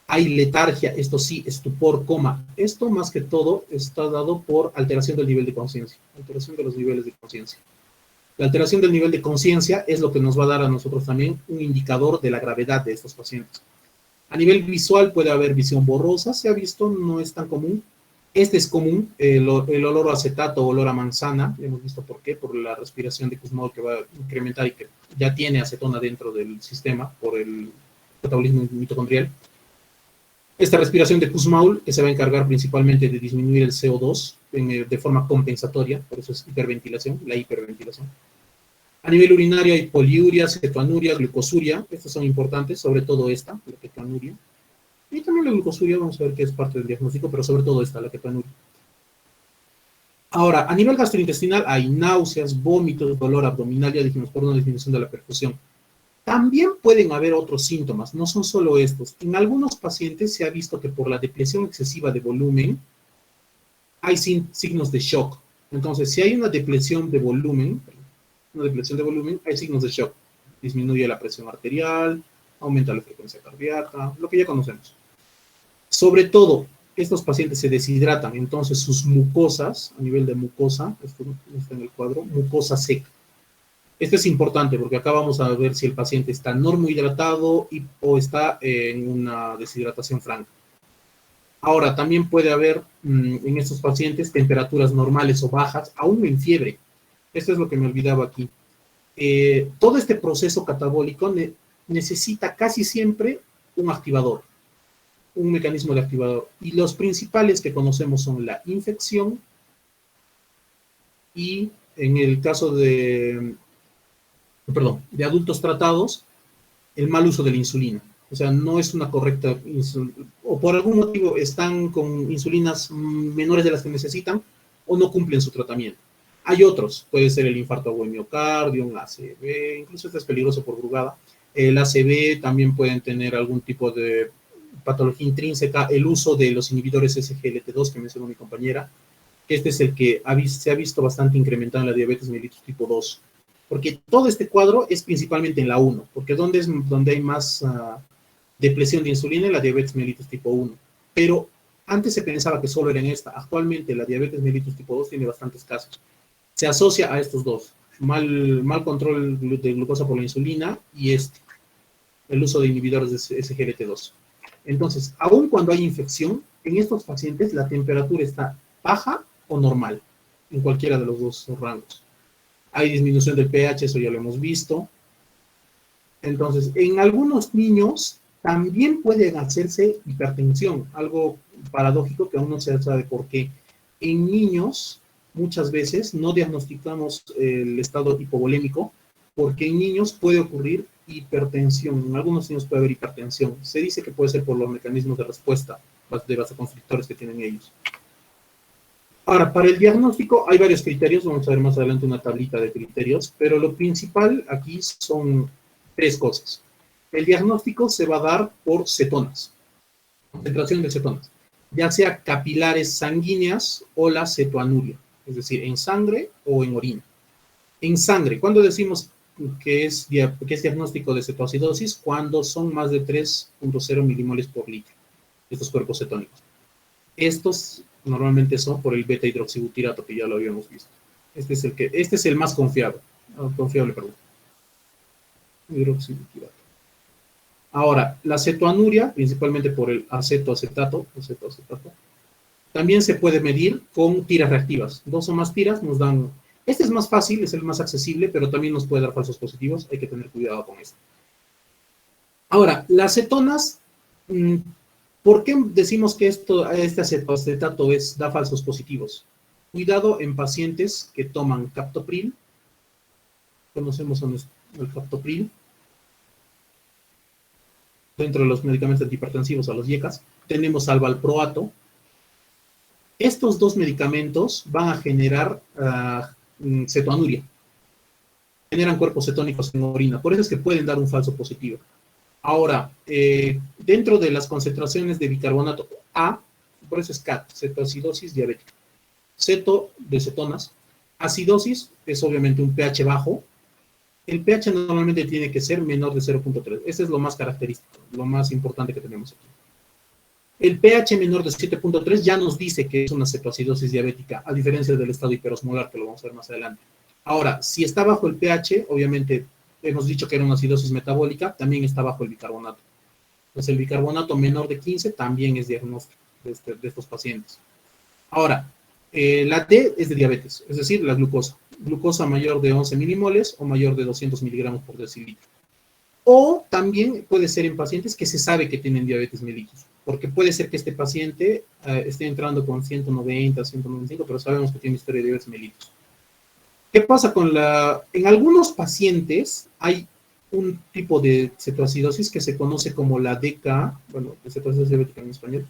Hay letargia, esto sí, estupor, coma. Esto más que todo está dado por alteración del nivel de conciencia, alteración de los niveles de conciencia. La alteración del nivel de conciencia es lo que nos va a dar a nosotros también un indicador de la gravedad de estos pacientes. A nivel visual puede haber visión borrosa, se ha visto, no es tan común. Este es común, el olor a acetato o olor a manzana, hemos visto por qué, por la respiración de Kussmaul que va a incrementar y que ya tiene acetona dentro del sistema por el metabolismo mitocondrial. Esta respiración de Kussmaul, que se va a encargar principalmente de disminuir el CO2 de forma compensatoria, por eso es hiperventilación, la hiperventilación. A nivel urinario hay poliuria, cetoanuria, glucosuria, estas son importantes, sobre todo esta, la ketoanuria. Y también la glucosuria, vamos a ver que es parte del diagnóstico, pero sobre todo esta, la ketoanuria. Ahora, a nivel gastrointestinal hay náuseas, vómitos, dolor abdominal, ya dijimos, por una disminución de la perfusión. También pueden haber otros síntomas, no son solo estos. En algunos pacientes se ha visto que por la depresión excesiva de volumen hay signos de shock. Entonces, si hay una depresión de volumen, hay signos de shock. Disminuye la presión arterial, aumenta la frecuencia cardíaca, lo que ya conocemos. Sobre todo, estos pacientes se deshidratan, entonces sus mucosas, a nivel de mucosa, esto está en el cuadro, mucosa seca. Esto es importante porque acá vamos a ver si el paciente está normohidratado o está en una deshidratación franca. Ahora, también puede haber en estos pacientes temperaturas normales o bajas, aún en fiebre. Esto es lo que me olvidaba aquí. Todo este proceso catabólico necesita casi siempre un activador, un mecanismo de activador. Y los principales que conocemos son la infección y en el caso de adultos tratados, el mal uso de la insulina. O sea, no es una correcta o por algún motivo están con insulinas menores de las que necesitan o no cumplen su tratamiento. Hay otros, puede ser el infarto agudo de miocardio, un ACV, incluso este es peligroso por Brugada. El ACV también pueden tener algún tipo de patología intrínseca, el uso de los inhibidores SGLT2 que mencionó mi compañera. Este es el que se ha visto bastante incrementado en la diabetes mellitus tipo 2. Porque todo este cuadro es principalmente en la 1, porque donde hay más depresión de insulina en la diabetes mellitus tipo 1. Pero antes se pensaba que solo era en esta. Actualmente la diabetes mellitus tipo 2 tiene bastantes casos. Se asocia a estos dos. Mal control de glucosa por la insulina y el uso de inhibidores de SGLT2. Entonces, aun cuando hay infección, en estos pacientes la temperatura está baja o normal, en cualquiera de los dos rangos. Hay disminución del pH, eso ya lo hemos visto. Entonces, en algunos niños también puede hacerse hipertensión, algo paradójico que aún no se sabe por qué. En niños, muchas veces no diagnosticamos el estado hipovolémico, porque en niños puede ocurrir hipertensión. En algunos niños puede haber hipertensión. Se dice que puede ser por los mecanismos de respuesta de vasoconstrictores que tienen ellos. Ahora, para el diagnóstico hay varios criterios, vamos a ver más adelante una tablita de criterios, pero lo principal aquí son tres cosas. El diagnóstico se va a dar por cetonas, concentración de cetonas, ya sea capilares sanguíneas o la cetoanuria, es decir, en sangre o en orina. En sangre, ¿cuándo decimos que es diagnóstico de cetoacidosis? Cuando son más de 3.0 milimoles por litro, estos cuerpos cetónicos. Estos normalmente son por el beta-hidroxibutirato, que ya lo habíamos visto. Este es el más confiable, hidroxibutirato. Ahora, la cetoanuria, principalmente por el acetoacetato, También se puede medir con tiras reactivas. 2 o más tiras nos dan... Este es más fácil, es el más accesible, pero también nos puede dar falsos positivos. Hay que tener cuidado con esto. Ahora, las cetonas, ¿por qué decimos que este acetato da falsos positivos? Cuidado en pacientes que toman captopril. Conocemos el captopril. Dentro de los medicamentos antihipertensivos a los IECAS, tenemos al valproato. Estos dos medicamentos van a generar cetoanuria. Generan cuerpos cetónicos en orina. Por eso es que pueden dar un falso positivo. Ahora, dentro de las concentraciones de bicarbonato A, por eso es CAT, cetoacidosis diabética. Ceto de cetonas. Acidosis es obviamente un pH bajo. El pH normalmente tiene que ser menor de 0.3. Ese es lo más característico, lo más importante que tenemos aquí. El pH menor de 7.3 ya nos dice que es una cetoacidosis diabética, a diferencia del estado hiperosmolar, que lo vamos a ver más adelante. Ahora, si está bajo el pH, obviamente hemos dicho que era una acidosis metabólica, también está bajo el bicarbonato. Entonces, el bicarbonato menor de 15 también es diagnóstico de estos pacientes. Ahora, la D es de diabetes, es decir, la glucosa. Glucosa mayor de 11 milimoles o mayor de 200 miligramos por decilitro. O también puede ser en pacientes que se sabe que tienen diabetes mellitus, porque puede ser que este paciente esté entrando con 190, 195, pero sabemos que tiene historia de diabetes mellitus. ¿Qué pasa con en algunos pacientes hay un tipo de cetoacidosis que se conoce como la DK, bueno, de cetoacidosis diabética en español,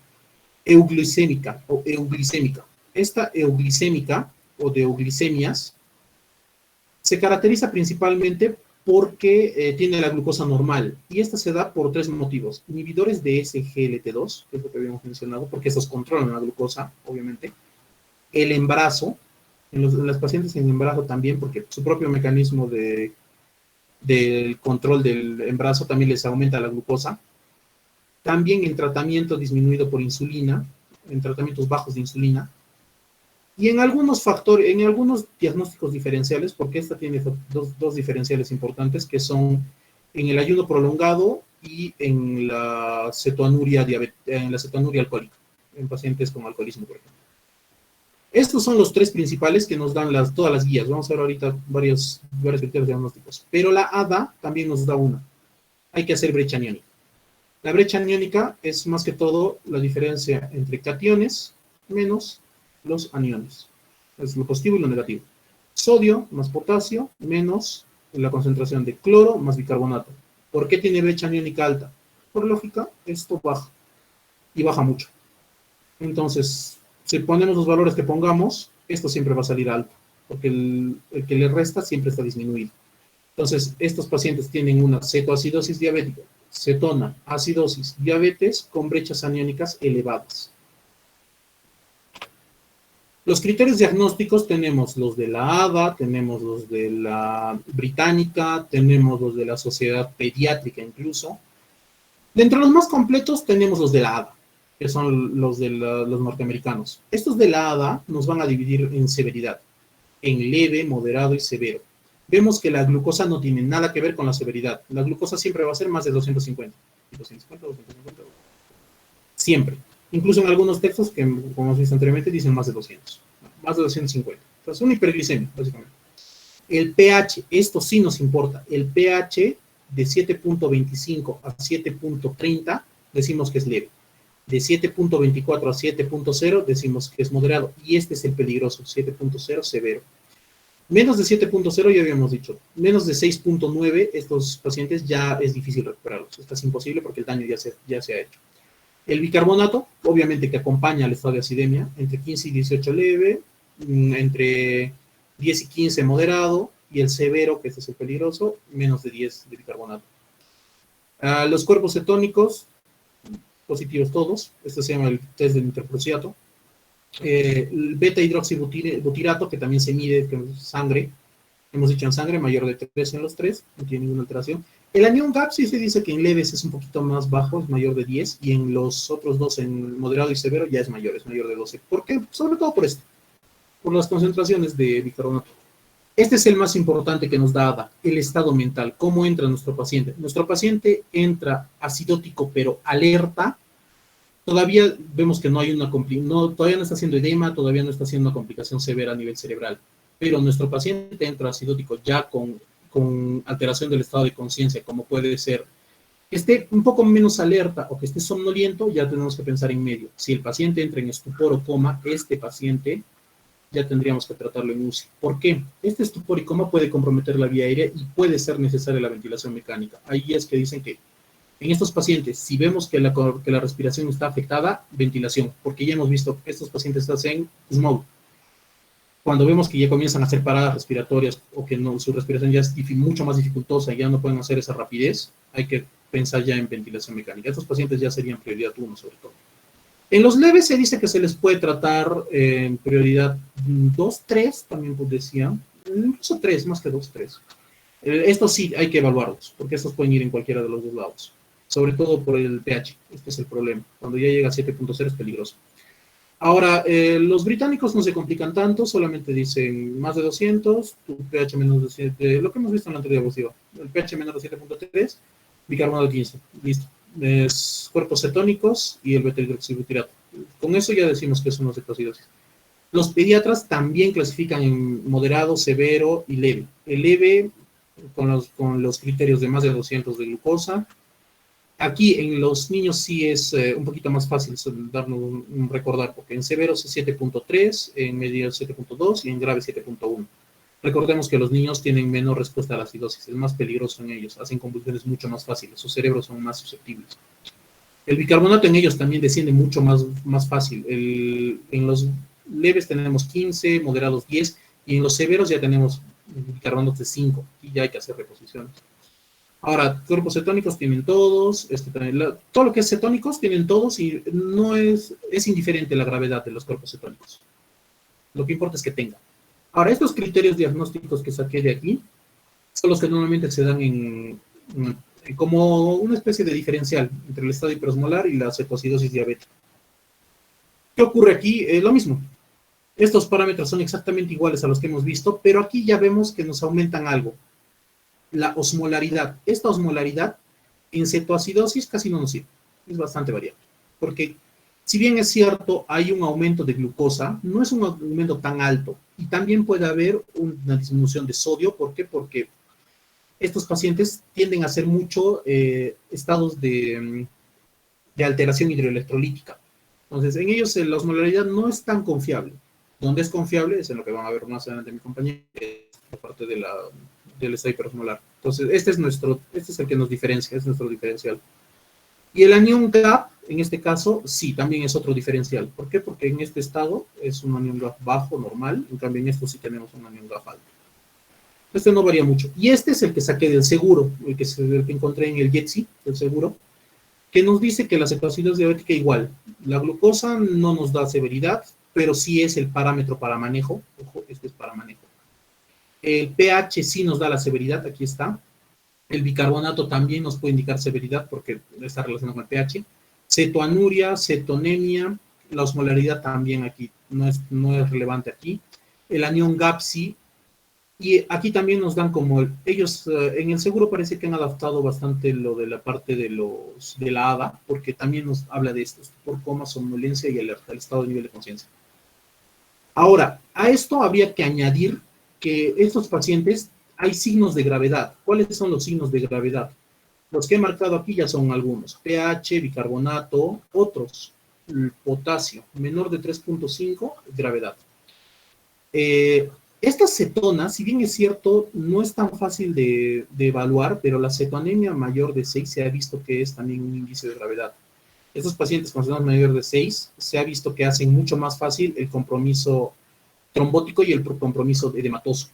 euglicémica o euglicémica. Esta euglicémica o de euglicemias se caracteriza principalmente porque tiene la glucosa normal, y esta se da por 3 motivos. Inhibidores de SGLT2, que es lo que habíamos mencionado, porque estos controlan la glucosa, obviamente. El embarazo, en las pacientes en embarazo también, porque su propio mecanismo del control del embarazo también les aumenta la glucosa. También en tratamiento disminuido por insulina, en tratamientos bajos de insulina. Y en algunos factores, en algunos diagnósticos diferenciales, porque esta tiene dos diferenciales importantes, que son en el ayuno prolongado y en la cetoanuria alcohólica, en pacientes con alcoholismo, por ejemplo. Estos son los 3 principales que nos dan todas las guías. Vamos a ver ahorita varios criterios diagnósticos. Pero la ADA también nos da una. Hay que hacer brecha aniónica. La brecha aniónica es más que todo la diferencia entre cationes menos los aniones. Es lo positivo y lo negativo. Sodio más potasio menos la concentración de cloro más bicarbonato. ¿Por qué tiene brecha aniónica alta? Por lógica, esto baja. Y baja mucho. Entonces, si ponemos los valores que pongamos, esto siempre va a salir alto. Porque el que le resta siempre está disminuido. Entonces, estos pacientes tienen una cetoacidosis diabética, cetona, acidosis, diabetes con brechas aniónicas elevadas. Los criterios diagnósticos tenemos los de la ADA, tenemos los de la británica, tenemos los de la sociedad pediátrica incluso. Dentro de los más completos tenemos los de la ADA, que son los de los norteamericanos. Estos de la ADA nos van a dividir en severidad, en leve, moderado y severo. Vemos que la glucosa no tiene nada que ver con la severidad. La glucosa siempre va a ser más de 250. 250. Siempre. Incluso en algunos textos, que como hemos visto anteriormente, dicen más de 200. Más de 250. Entonces, una hiperglicemia, básicamente. El pH, esto sí nos importa. El pH de 7.25 a 7.30 decimos que es leve. De 7.24 a 7.0 decimos que es moderado. Y este es el peligroso, 7.0 severo. Menos de 7.0 ya habíamos dicho. Menos de 6.9, estos pacientes ya es difícil recuperarlos. Esto es imposible porque el daño ya se ha hecho. El bicarbonato, obviamente que acompaña al estado de acidemia, entre 15 y 18 leve, entre 10 y 15 moderado, y el severo, que este es el peligroso, menos de 10 de bicarbonato. Los cuerpos cetónicos, positivos todos, este se llama el test del intercruciato. El beta hidroxibutirato, que también se mide en sangre, hemos dicho en sangre, mayor de 3 en los 3, no tiene ninguna alteración. El anión GAP sí se dice que en leves es un poquito más bajo, es mayor de 10, y en los otros dos, en moderado y severo, ya es mayor de 12. ¿Por qué? Sobre todo por esto, por las concentraciones de bicarbonato. Este es el más importante que nos da ADA, el estado mental, cómo entra nuestro paciente. Nuestro paciente entra acidótico pero alerta, todavía vemos que no hay todavía no está haciendo edema, todavía no está haciendo una complicación severa a nivel cerebral, pero nuestro paciente entra acidótico ya con alteración del estado de conciencia, como puede ser que esté un poco menos alerta o que esté somnoliento, ya tenemos que pensar en medio. Si el paciente entra en estupor o coma, este paciente ya tendríamos que tratarlo en UCI. ¿Por qué? Este estupor y coma puede comprometer la vía aérea y puede ser necesaria la ventilación mecánica. Ahí es que dicen que en estos pacientes, si vemos que la respiración está afectada, ventilación, porque ya hemos visto que estos pacientes hacen SMOW. Cuando vemos que ya comienzan a hacer paradas respiratorias o que no, su respiración ya es mucho más dificultosa y ya no pueden hacer esa rapidez, hay que pensar ya en ventilación mecánica. Estos pacientes ya serían prioridad 1 sobre todo. En los leves se dice que se les puede tratar en prioridad 2, 3, también pues decía, incluso 3, más que 2, 3. Estos sí hay que evaluarlos, porque estos pueden ir en cualquiera de los dos lados, sobre todo por el pH, este es el problema. Cuando ya llega a 7.0 es peligroso. Ahora, los británicos no se complican tanto, solamente dicen más de 200, tu pH menos de 7, lo que hemos visto en la anterior diapositiva, el pH menor de 7.3, bicarbonato de 15, listo. Es cuerpos cetónicos y el beta-hidroxibutirato. Con eso ya decimos que son una cetocidosis. Los pediatras también clasifican en moderado, severo y leve. El leve, con los criterios de más de 200 de glucosa. Aquí en los niños sí es un poquito más fácil darnos recordar, porque en severos es 7.3, en medio 7.2 y en grave 7.1. Recordemos que los niños tienen menor respuesta a la acidosis, es más peligroso en ellos, hacen convulsiones mucho más fáciles, sus cerebros son más susceptibles. El bicarbonato en ellos también desciende mucho más fácil. En los leves tenemos 15, moderados 10, y en los severos ya tenemos bicarbonatos de 5, y ya hay que hacer reposiciones. Ahora, cuerpos cetónicos tienen todos, todo lo que es cetónicos tienen todos, y no es indiferente la gravedad de los cuerpos cetónicos. Lo que importa es que tengan. Ahora, estos criterios diagnósticos que saqué de aquí son los que normalmente se dan como una especie de diferencial entre el estado hiperosmolar y la cetocidosis diabética. ¿Qué ocurre aquí? Lo mismo. Estos parámetros son exactamente iguales a los que hemos visto, pero aquí ya vemos que nos aumentan algo. La osmolaridad. Esta osmolaridad en cetoacidosis casi no nos sirve. Es bastante variable. Porque si bien es cierto, hay un aumento de glucosa, no es un aumento tan alto. Y también puede haber una disminución de sodio. ¿Por qué? Porque estos pacientes tienden a hacer mucho estados de alteración hidroelectrolítica. Entonces, en ellos la osmolaridad no es tan confiable. Donde es confiable es en lo que van a ver más adelante mi compañero, que es la parte del estado hiperosmolar. Entonces, este es el que nos diferencia, es nuestro diferencial. Y el anión GAP, en este caso, sí, también es otro diferencial. ¿Por qué? Porque en este estado es un anión GAP bajo, normal, en cambio en esto sí tenemos un anión GAP alto. Este no varía mucho. Y este es el que saqué del seguro, el que encontré en el JETSI, del seguro, que nos dice que la cetoacidosis diabética igual. La glucosa no nos da severidad, pero sí es el parámetro para manejo. Ojo, este es para manejo. El pH sí nos da la severidad, aquí está. El bicarbonato también nos puede indicar severidad porque está relacionado con el pH. Cetoanuria, cetonemia, la osmolaridad también aquí no es relevante aquí. El anión GAP sí. Y aquí también nos dan como, ellos en el seguro parece que han adaptado bastante lo de la parte de la ADA, porque también nos habla de esto, por coma, somnolencia y alerta, el estado de nivel de conciencia. Ahora, a esto habría que añadir que estos pacientes hay signos de gravedad. ¿Cuáles son los signos de gravedad? Los que he marcado aquí ya son algunos. pH, bicarbonato, otros. Potasio, menor de 3.5, gravedad. Estas cetonas, si bien es cierto, no es tan fácil de evaluar, pero la cetoanemia mayor de 6 se ha visto que es también un índice de gravedad. Estos pacientes con cetonas mayor de 6 se ha visto que hacen mucho más fácil el compromiso trombótico y el compromiso edematoso.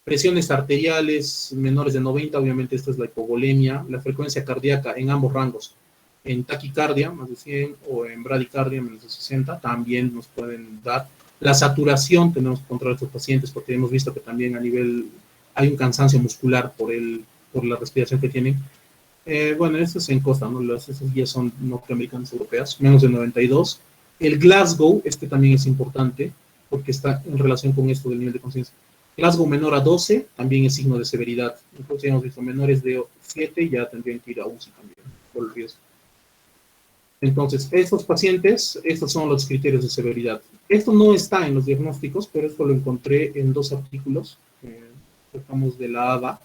Presiones arteriales menores de 90, obviamente esta es la hipovolemia, la frecuencia cardíaca en ambos rangos, en taquicardia, más de 100, o en bradicardia, menos de 60, también nos pueden dar. La saturación tenemos que controlar a estos pacientes porque hemos visto que también a nivel hay un cansancio muscular por la respiración que tienen. Bueno, esto es en costa, ¿no? Esas guías son norteamericanas europeas, menos de 92. El Glasgow, este también es importante porque está en relación con esto del nivel de conciencia. Glasgow menor a 12 también es signo de severidad. Entonces hemos visto menores de 7 ya tendrían que ir a UCI también por el riesgo. Entonces, estos pacientes, estos son los criterios de severidad. Esto no está en los diagnósticos, pero esto lo encontré en 2 artículos, sacamos de la ADA,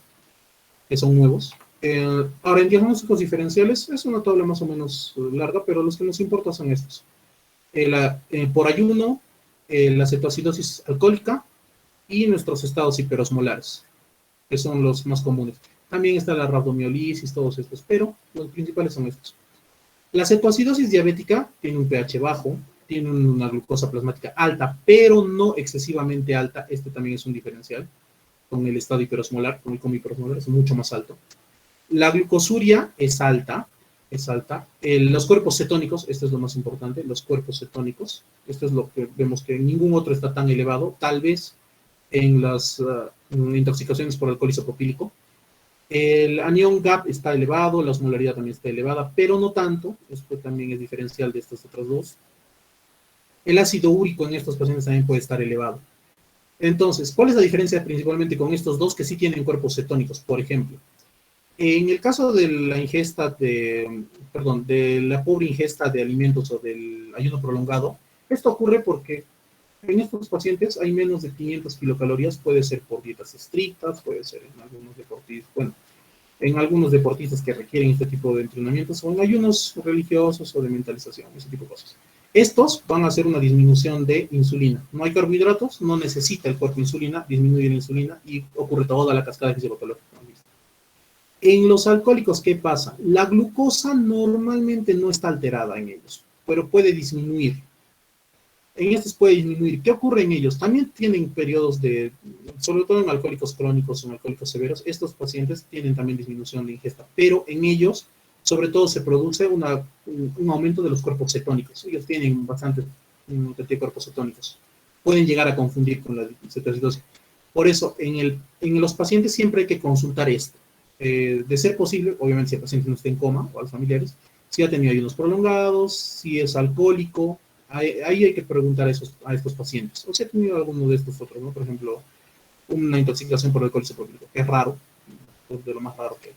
que son nuevos. Ahora, en diagnósticos diferenciales, es una tabla más o menos larga, pero los que nos importan son estos. Por ayuno, la cetoacidosis alcohólica y nuestros estados hiperosmolares, que son los más comunes. También está la rabdomiolisis, todos estos, pero los principales son estos. La cetoacidosis diabética tiene un pH bajo, tiene una glucosa plasmática alta, pero no excesivamente alta. Este también es un diferencial con el estado hiperosmolar, con el coma hiperosmolar es mucho más alto. La glucosuria es alta, es alta. Los cuerpos cetónicos, esto es lo más importante, los cuerpos cetónicos, esto es lo que vemos que ningún otro está tan elevado, tal vez en las intoxicaciones por alcohol isopropílico. El anión GAP está elevado, la osmolaridad también está elevada, pero no tanto, esto también es diferencial de estas otras dos. El ácido úrico en estos pacientes también puede estar elevado. Entonces, ¿cuál es la diferencia principalmente con estos dos que sí tienen cuerpos cetónicos? Por ejemplo, en el caso de la ingesta de la pobre ingesta de alimentos o del ayuno prolongado, esto ocurre porque en estos pacientes hay menos de 500 kilocalorías, puede ser por dietas estrictas, puede ser en algunos deportistas, bueno, en algunos deportistas que requieren este tipo de entrenamientos o en ayunos religiosos o de mentalización, ese tipo de cosas. Estos van a hacer una disminución de insulina. No hay carbohidratos, no necesita el cuerpo insulina, disminuye la insulina y ocurre toda la cascada fisiopatológica. En los alcohólicos, ¿qué pasa? La glucosa normalmente no está alterada en ellos, pero puede disminuir. En estos puede disminuir. ¿Qué ocurre en ellos? También tienen periodos de, sobre todo en alcohólicos crónicos o en alcohólicos severos, estos pacientes tienen también disminución de ingesta, pero en ellos, sobre todo, se produce un aumento de los cuerpos cetónicos. Ellos tienen bastante cuerpos cetónicos. Pueden llegar a confundir con la cetoacidosis. Por eso, en los pacientes siempre hay que consultar esto. De ser posible, obviamente si el paciente no está en coma o a los familiares, si ha tenido ayunos prolongados, si es alcohólico, ahí hay que preguntar a estos pacientes. O si ha tenido alguno de estos otros, ¿no? Por ejemplo, una intoxicación por alcohol isopropílico, que es raro, es de lo más raro que hay.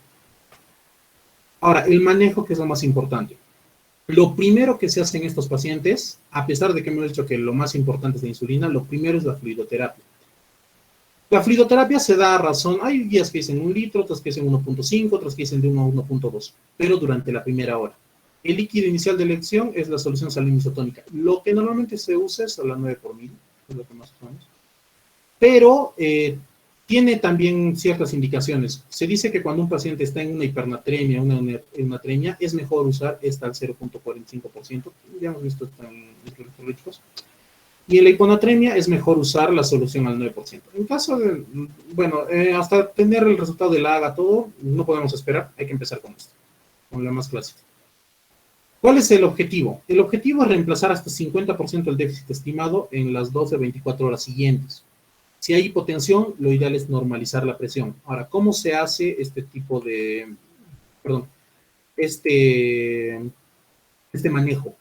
Ahora, el manejo, que es lo más importante. Lo primero que se hace en estos pacientes, a pesar de que hemos dicho que lo más importante es la insulina, lo primero es la fluidoterapia. La fluidoterapia se da a razón, hay días que dicen 1 litro, otros que dicen 1.5, otros que dicen de 1 a 1.2, pero durante la primera hora. El líquido inicial de elección es la solución salina isotónica. Lo que normalmente se usa es a la 9 por 1000, es lo que más usamos. Pero tiene también ciertas indicaciones. Se dice que cuando un paciente está en una hipernatremia, una eunatremia, es mejor usar esta al 0.45%. Ya hemos visto esto en electrolíticos. Y en la hiponatremia es mejor usar la solución al 9%. En caso de, bueno, hasta tener el resultado de la AGA todo, no podemos esperar, hay que empezar con esto, con la más clásica. ¿Cuál es el objetivo? El objetivo es reemplazar hasta 50% del déficit estimado en las 12 a 24 horas siguientes. Si hay hipotensión, lo ideal es normalizar la presión. Ahora, ¿cómo se hace este tipo de, este manejo?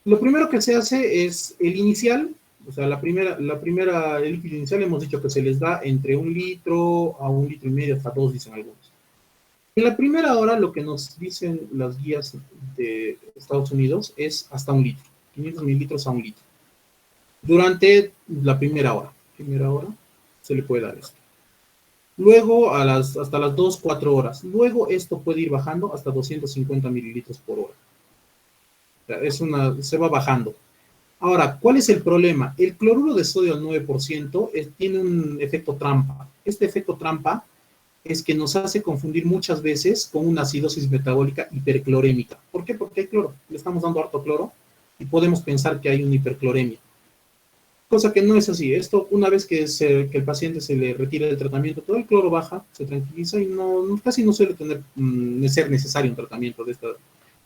Lo primero que se hace es el inicial, o sea, el líquido inicial hemos dicho que se les da entre 1 litro a 1,5 litros, hasta 2 dicen algunos. En la primera hora lo que nos dicen las guías de Estados Unidos es hasta 1 litro, 500 mililitros a 1 litro. Durante la primera hora se le puede dar esto. Luego hasta las 2-4 horas. Luego esto puede ir bajando hasta 250 mililitros por hora. Se va bajando. Ahora, ¿cuál es el problema? El cloruro de sodio al 9% tiene un efecto trampa. Este efecto trampa es que nos hace confundir muchas veces con una acidosis metabólica hiperclorémica. ¿Por qué? Porque hay cloro. Le estamos dando harto cloro y podemos pensar que hay una hipercloremia. Cosa que no es así. Esto, una vez que el paciente se le retira del tratamiento, todo el cloro baja, se tranquiliza y casi no suele ser necesario un tratamiento de esta.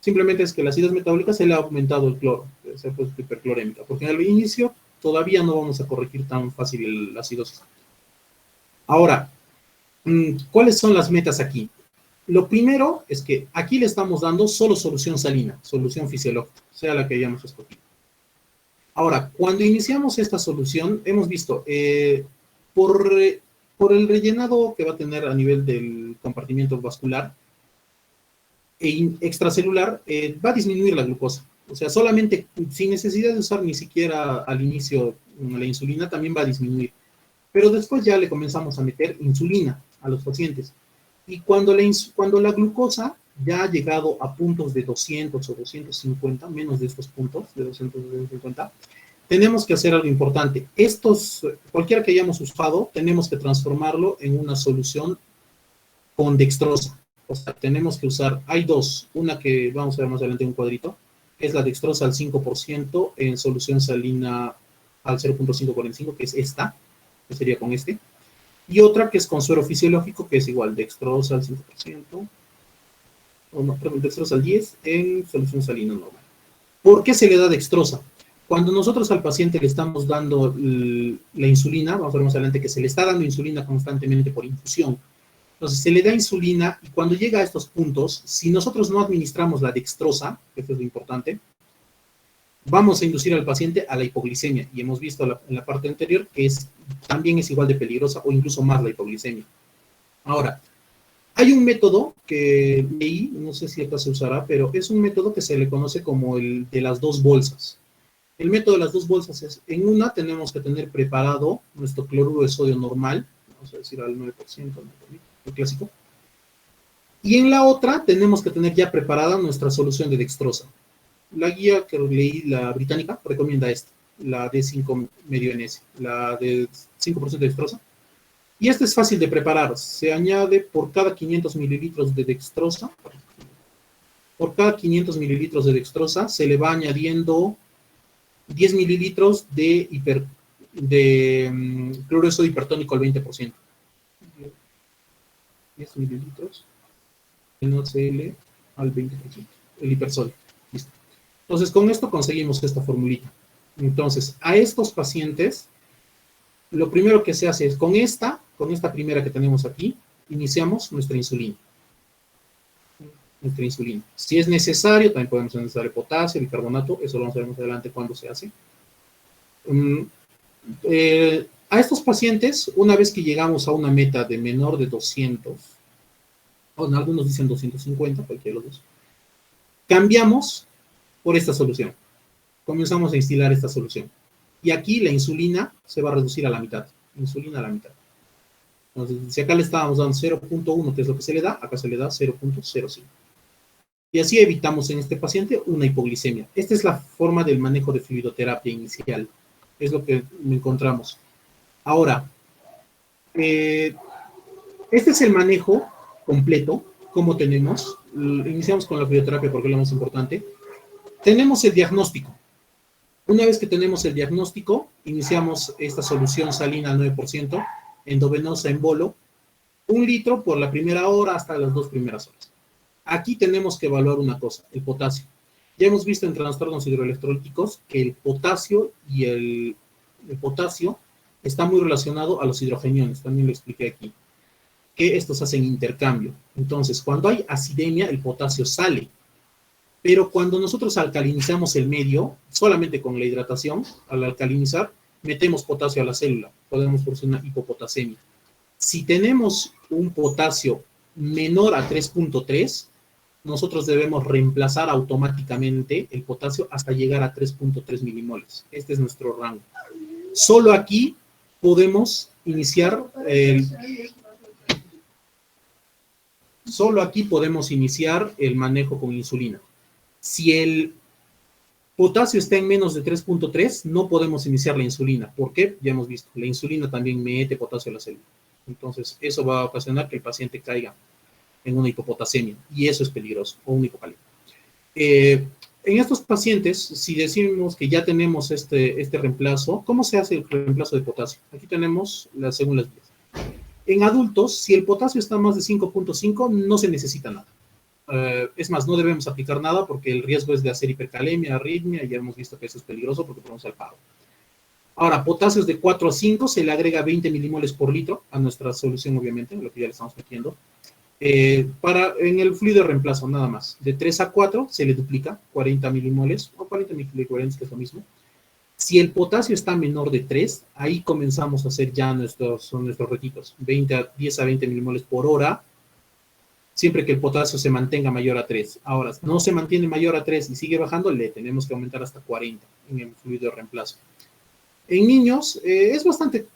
Simplemente es que la acidosis metabólica se le ha aumentado el cloro, debe ser pues hiperclorémica, porque en el inicio todavía no vamos a corregir tan fácil la acidosis. Ahora, ¿cuáles son las metas aquí? Lo primero es que aquí le estamos dando solo solución salina, solución fisiológica, sea la que hayamos escogido. Ahora, cuando iniciamos esta solución, hemos visto, por el rellenado que va a tener a nivel del compartimiento vascular, extracelular, va a disminuir la glucosa. O sea, solamente sin necesidad de usar ni siquiera al inicio la insulina, también va a disminuir. Pero después ya le comenzamos a meter insulina a los pacientes. Y cuando la glucosa ya ha llegado a puntos de 200 o 250, menos de estos puntos, de 200 o 250, tenemos que hacer algo importante. Cualquiera que hayamos usado, tenemos que transformarlo en una solución con dextrosa. O sea, tenemos que usar, hay dos, una que vamos a ver más adelante en un cuadrito, que es la dextrosa al 5% en solución salina al 0.545, que es esta, que sería con este, y otra que es con suero fisiológico, que es igual, dextrosa al 5%, o no, perdón, dextrosa al 10% en solución salina normal. ¿Por qué se le da dextrosa? Cuando nosotros al paciente le estamos dando la insulina, vamos a ver más adelante que se le está dando insulina constantemente por infusión. Entonces se le da insulina y cuando llega a estos puntos, si nosotros no administramos la dextrosa, que eso es lo importante, vamos a inducir al paciente a la hipoglicemia. Y hemos visto en la parte anterior que también es igual de peligrosa o incluso más la hipoglicemia. Ahora, hay un método que leí, no sé si acá se usará, pero es un método que se le conoce como el de las dos bolsas. El método de las dos bolsas es, en una tenemos que tener preparado nuestro cloruro de sodio normal, vamos a decir al 9%, el clásico, y en la otra tenemos que tener ya preparada nuestra solución de dextrosa. La guía que leí, la británica, recomienda esta, la de 5 medio NS, la de 5% de dextrosa. Y esta es fácil de preparar, se añade por cada 500 mililitros de dextrosa, se le va añadiendo 10 mililitros de cloruro de sodio hipertónico al 20%. 10 mililitros de NaCl al 20%, el hipersólico. Listo. Entonces, con esto conseguimos esta formulita. Entonces, a estos pacientes, lo primero que se hace es, con esta primera que tenemos aquí, iniciamos nuestra insulina. Si es necesario, también podemos necesitar el potasio, el bicarbonato, eso lo vamos a ver más adelante cuando se hace. A estos pacientes, una vez que llegamos a una meta de menor de 200, o algunos dicen 250, cualquiera de los dos, cambiamos por esta solución. Comenzamos a instilar esta solución. Y aquí la insulina se va a reducir a la mitad. Insulina a la mitad. Entonces, si acá le estábamos dando 0.1, que es lo que se le da, acá se le da 0.05. Y así evitamos en este paciente una hipoglicemia. Esta es la forma del manejo de fluidoterapia inicial. Es lo que encontramos. Ahora, este es el manejo completo, como tenemos. Iniciamos con la fluidoterapia porque es lo más importante. Tenemos el diagnóstico. Una vez que tenemos el diagnóstico, iniciamos esta solución salina al 9%, endovenosa en bolo, 1 litro por la primera hora hasta las 2 primeras horas. Aquí tenemos que evaluar una cosa, el potasio. Ya hemos visto en trastornos hidroelectrolíticos que el potasio y el potasio está muy relacionado a los hidrogeniones, también lo expliqué aquí, que estos hacen intercambio. Entonces, cuando hay acidemia, el potasio sale, pero cuando nosotros alcalinizamos el medio, solamente con la hidratación, al alcalinizar, metemos potasio a la célula, podemos producir una hipopotasemia. Si tenemos un potasio menor a 3.3, nosotros debemos reemplazar automáticamente el potasio hasta llegar a 3.3 milimoles. Este es nuestro rango. Solo aquí podemos iniciar el manejo con insulina. Si el potasio está en menos de 3.3, no podemos iniciar la insulina. ¿Por qué? Ya hemos visto, la insulina también mete potasio a la célula. Entonces, eso va a ocasionar que el paciente caiga en una hipopotasemia, y eso es peligroso, o un hipocalemia. En estos pacientes, si decimos que ya tenemos este reemplazo, ¿cómo se hace el reemplazo de potasio? Aquí tenemos según las vías. En adultos, si el potasio está más de 5.5, no se necesita nada. Es más, no debemos aplicar nada porque el riesgo es de hacer hipercalemia, arritmia, y ya hemos visto que eso es peligroso porque produce al paro. Ahora, potasios de 4 a 5, se le agrega 20 milimoles por litro a nuestra solución, obviamente, lo que ya le estamos metiendo. En el fluido de reemplazo, nada más. De 3 a 4 se le duplica 40 milimoles o 40 milicoherentes, que es lo mismo. Si el potasio está menor de 3, ahí comenzamos a hacer ya nuestros retitos. 10 a 20 milimoles por hora siempre que el potasio se mantenga mayor a 3. Ahora, no se mantiene mayor a 3 y sigue bajando, le tenemos que aumentar hasta 40 en el fluido de reemplazo. En niños es bastante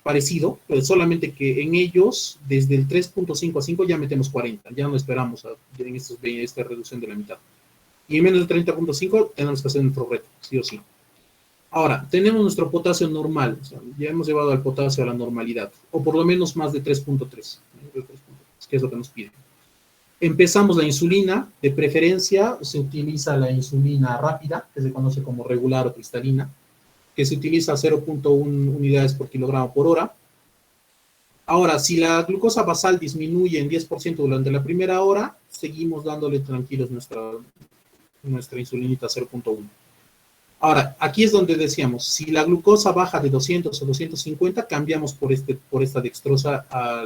parecido, pero solamente que en ellos, desde el 3.5 a 5 ya metemos 40, ya no esperamos en esta reducción de la mitad. Y en menos de 30.5 tenemos que hacer nuestro reto, sí o sí. Ahora, tenemos nuestro potasio normal, o sea, ya hemos llevado al potasio a la normalidad, o por lo menos más de 3.3, que es lo que nos piden. Empezamos la insulina, de preferencia se utiliza la insulina rápida, que se conoce como regular o cristalina, que se utiliza 0.1 unidades por kilogramo por hora. Ahora, si la glucosa basal disminuye en 10% durante la primera hora, seguimos dándole tranquilos nuestra insulinita 0.1. Ahora, aquí es donde decíamos, si la glucosa baja de 200 o 250, cambiamos por esta dextrosa a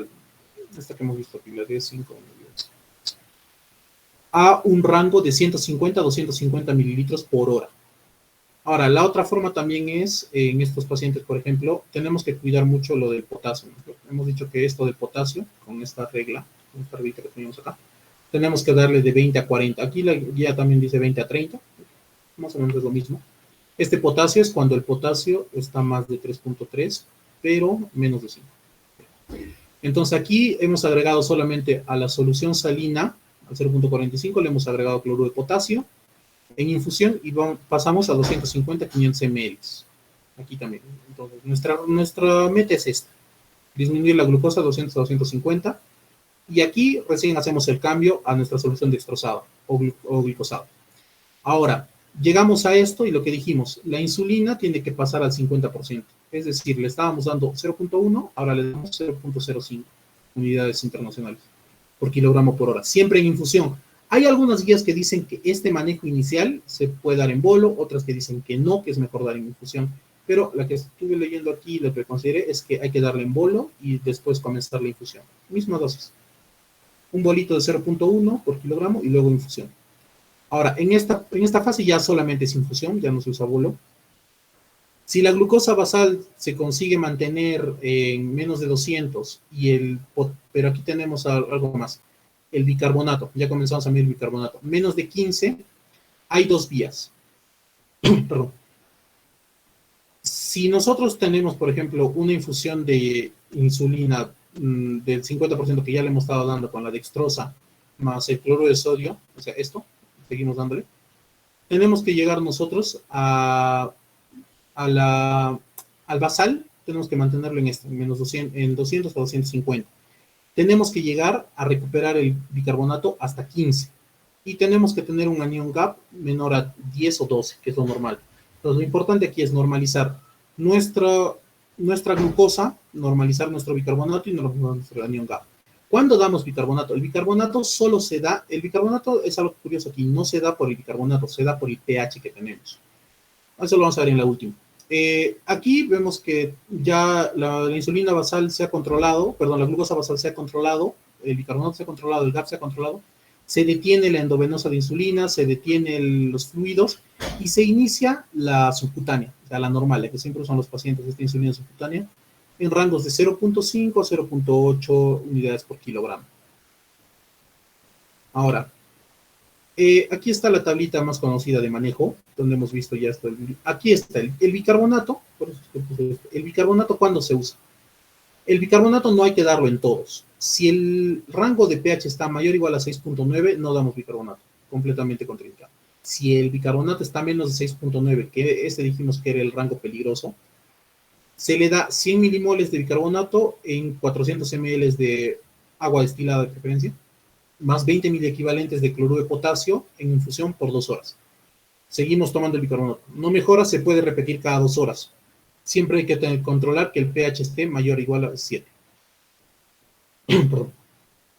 esta que hemos visto aquí, la D5, a un rango de 150 a 250 mililitros por hora. Ahora, la otra forma también es, en estos pacientes, por ejemplo, tenemos que cuidar mucho lo del potasio, ¿no? Hemos dicho que esto del potasio, con esta regla, con esta reglita que tenemos acá, tenemos que darle de 20 a 40. Aquí la guía también dice 20 a 30, más o menos es lo mismo. Este potasio es cuando el potasio está más de 3.3, pero menos de 5. Entonces aquí hemos agregado solamente a la solución salina, al 0.45, le hemos agregado cloruro de potasio en infusión y pasamos a 250 a 500 ml. Aquí también. Entonces nuestra meta es esta, disminuir la glucosa de 200 a 250 y aquí recién hacemos el cambio a nuestra solución dextrosada o glicosada. Ahora, llegamos a esto y lo que dijimos, la insulina tiene que pasar al 50%. Es decir, le estábamos dando 0.1, ahora le damos 0.05 unidades internacionales por kilogramo por hora, siempre en infusión. Hay algunas guías que dicen que este manejo inicial se puede dar en bolo, otras que dicen que no, que es mejor dar en infusión, pero la que estuve leyendo aquí, lo que consideré es que hay que darle en bolo y después comenzar la infusión. Misma dosis. Un bolito de 0.1 por kilogramo y luego infusión. Ahora, en esta fase ya solamente es infusión, ya no se usa bolo. Si la glucosa basal se consigue mantener en menos de 200, pero aquí tenemos algo más, el bicarbonato, ya comenzamos a medir el bicarbonato, menos de 15, hay dos vías. Perdón. Si nosotros tenemos, por ejemplo, una infusión de insulina del 50% que ya le hemos estado dando con la dextrosa, más el cloruro de sodio, o sea, esto, seguimos dándole, tenemos que llegar nosotros al basal, tenemos que mantenerlo en menos 200, en 200 o 250. Tenemos que llegar a recuperar el bicarbonato hasta 15. Y tenemos que tener un anion gap menor a 10 o 12, que es lo normal. Entonces, lo importante aquí es normalizar nuestra glucosa, normalizar nuestro bicarbonato y nuestro anion gap. ¿Cuándo damos bicarbonato? El bicarbonato solo se da, el bicarbonato es algo curioso aquí, no se da por el bicarbonato, se da por el pH que tenemos. Eso lo vamos a ver en la última. Aquí vemos que ya la insulina basal se ha controlado, perdón, la glucosa basal se ha controlado, el bicarbonato se ha controlado, el GAP se ha controlado, se detiene la endovenosa de insulina, se detienen los fluidos y se inicia la subcutánea, o sea, la normal, la que siempre usan los pacientes de esta insulina subcutánea, en rangos de 0.5 a 0.8 unidades por kilogramo. Ahora, aquí está la tablita más conocida de manejo, donde hemos visto ya esto. Aquí está el bicarbonato. Por eso es que puse esto. ¿El bicarbonato cuándo se usa? El bicarbonato no hay que darlo en todos. Si el rango de pH está mayor o igual a 6.9, no damos bicarbonato, completamente contraindicado. Si el bicarbonato está menos de 6.9, que dijimos que era el rango peligroso, se le da 100 milimoles de bicarbonato en 400 ml de agua destilada de preferencia, más 20 miliequivalentes de cloruro de potasio en infusión por 2 horas. Seguimos tomando el bicarbonato. No mejora, se puede repetir cada 2 horas. Siempre hay que controlar que el pH esté mayor o igual a 7.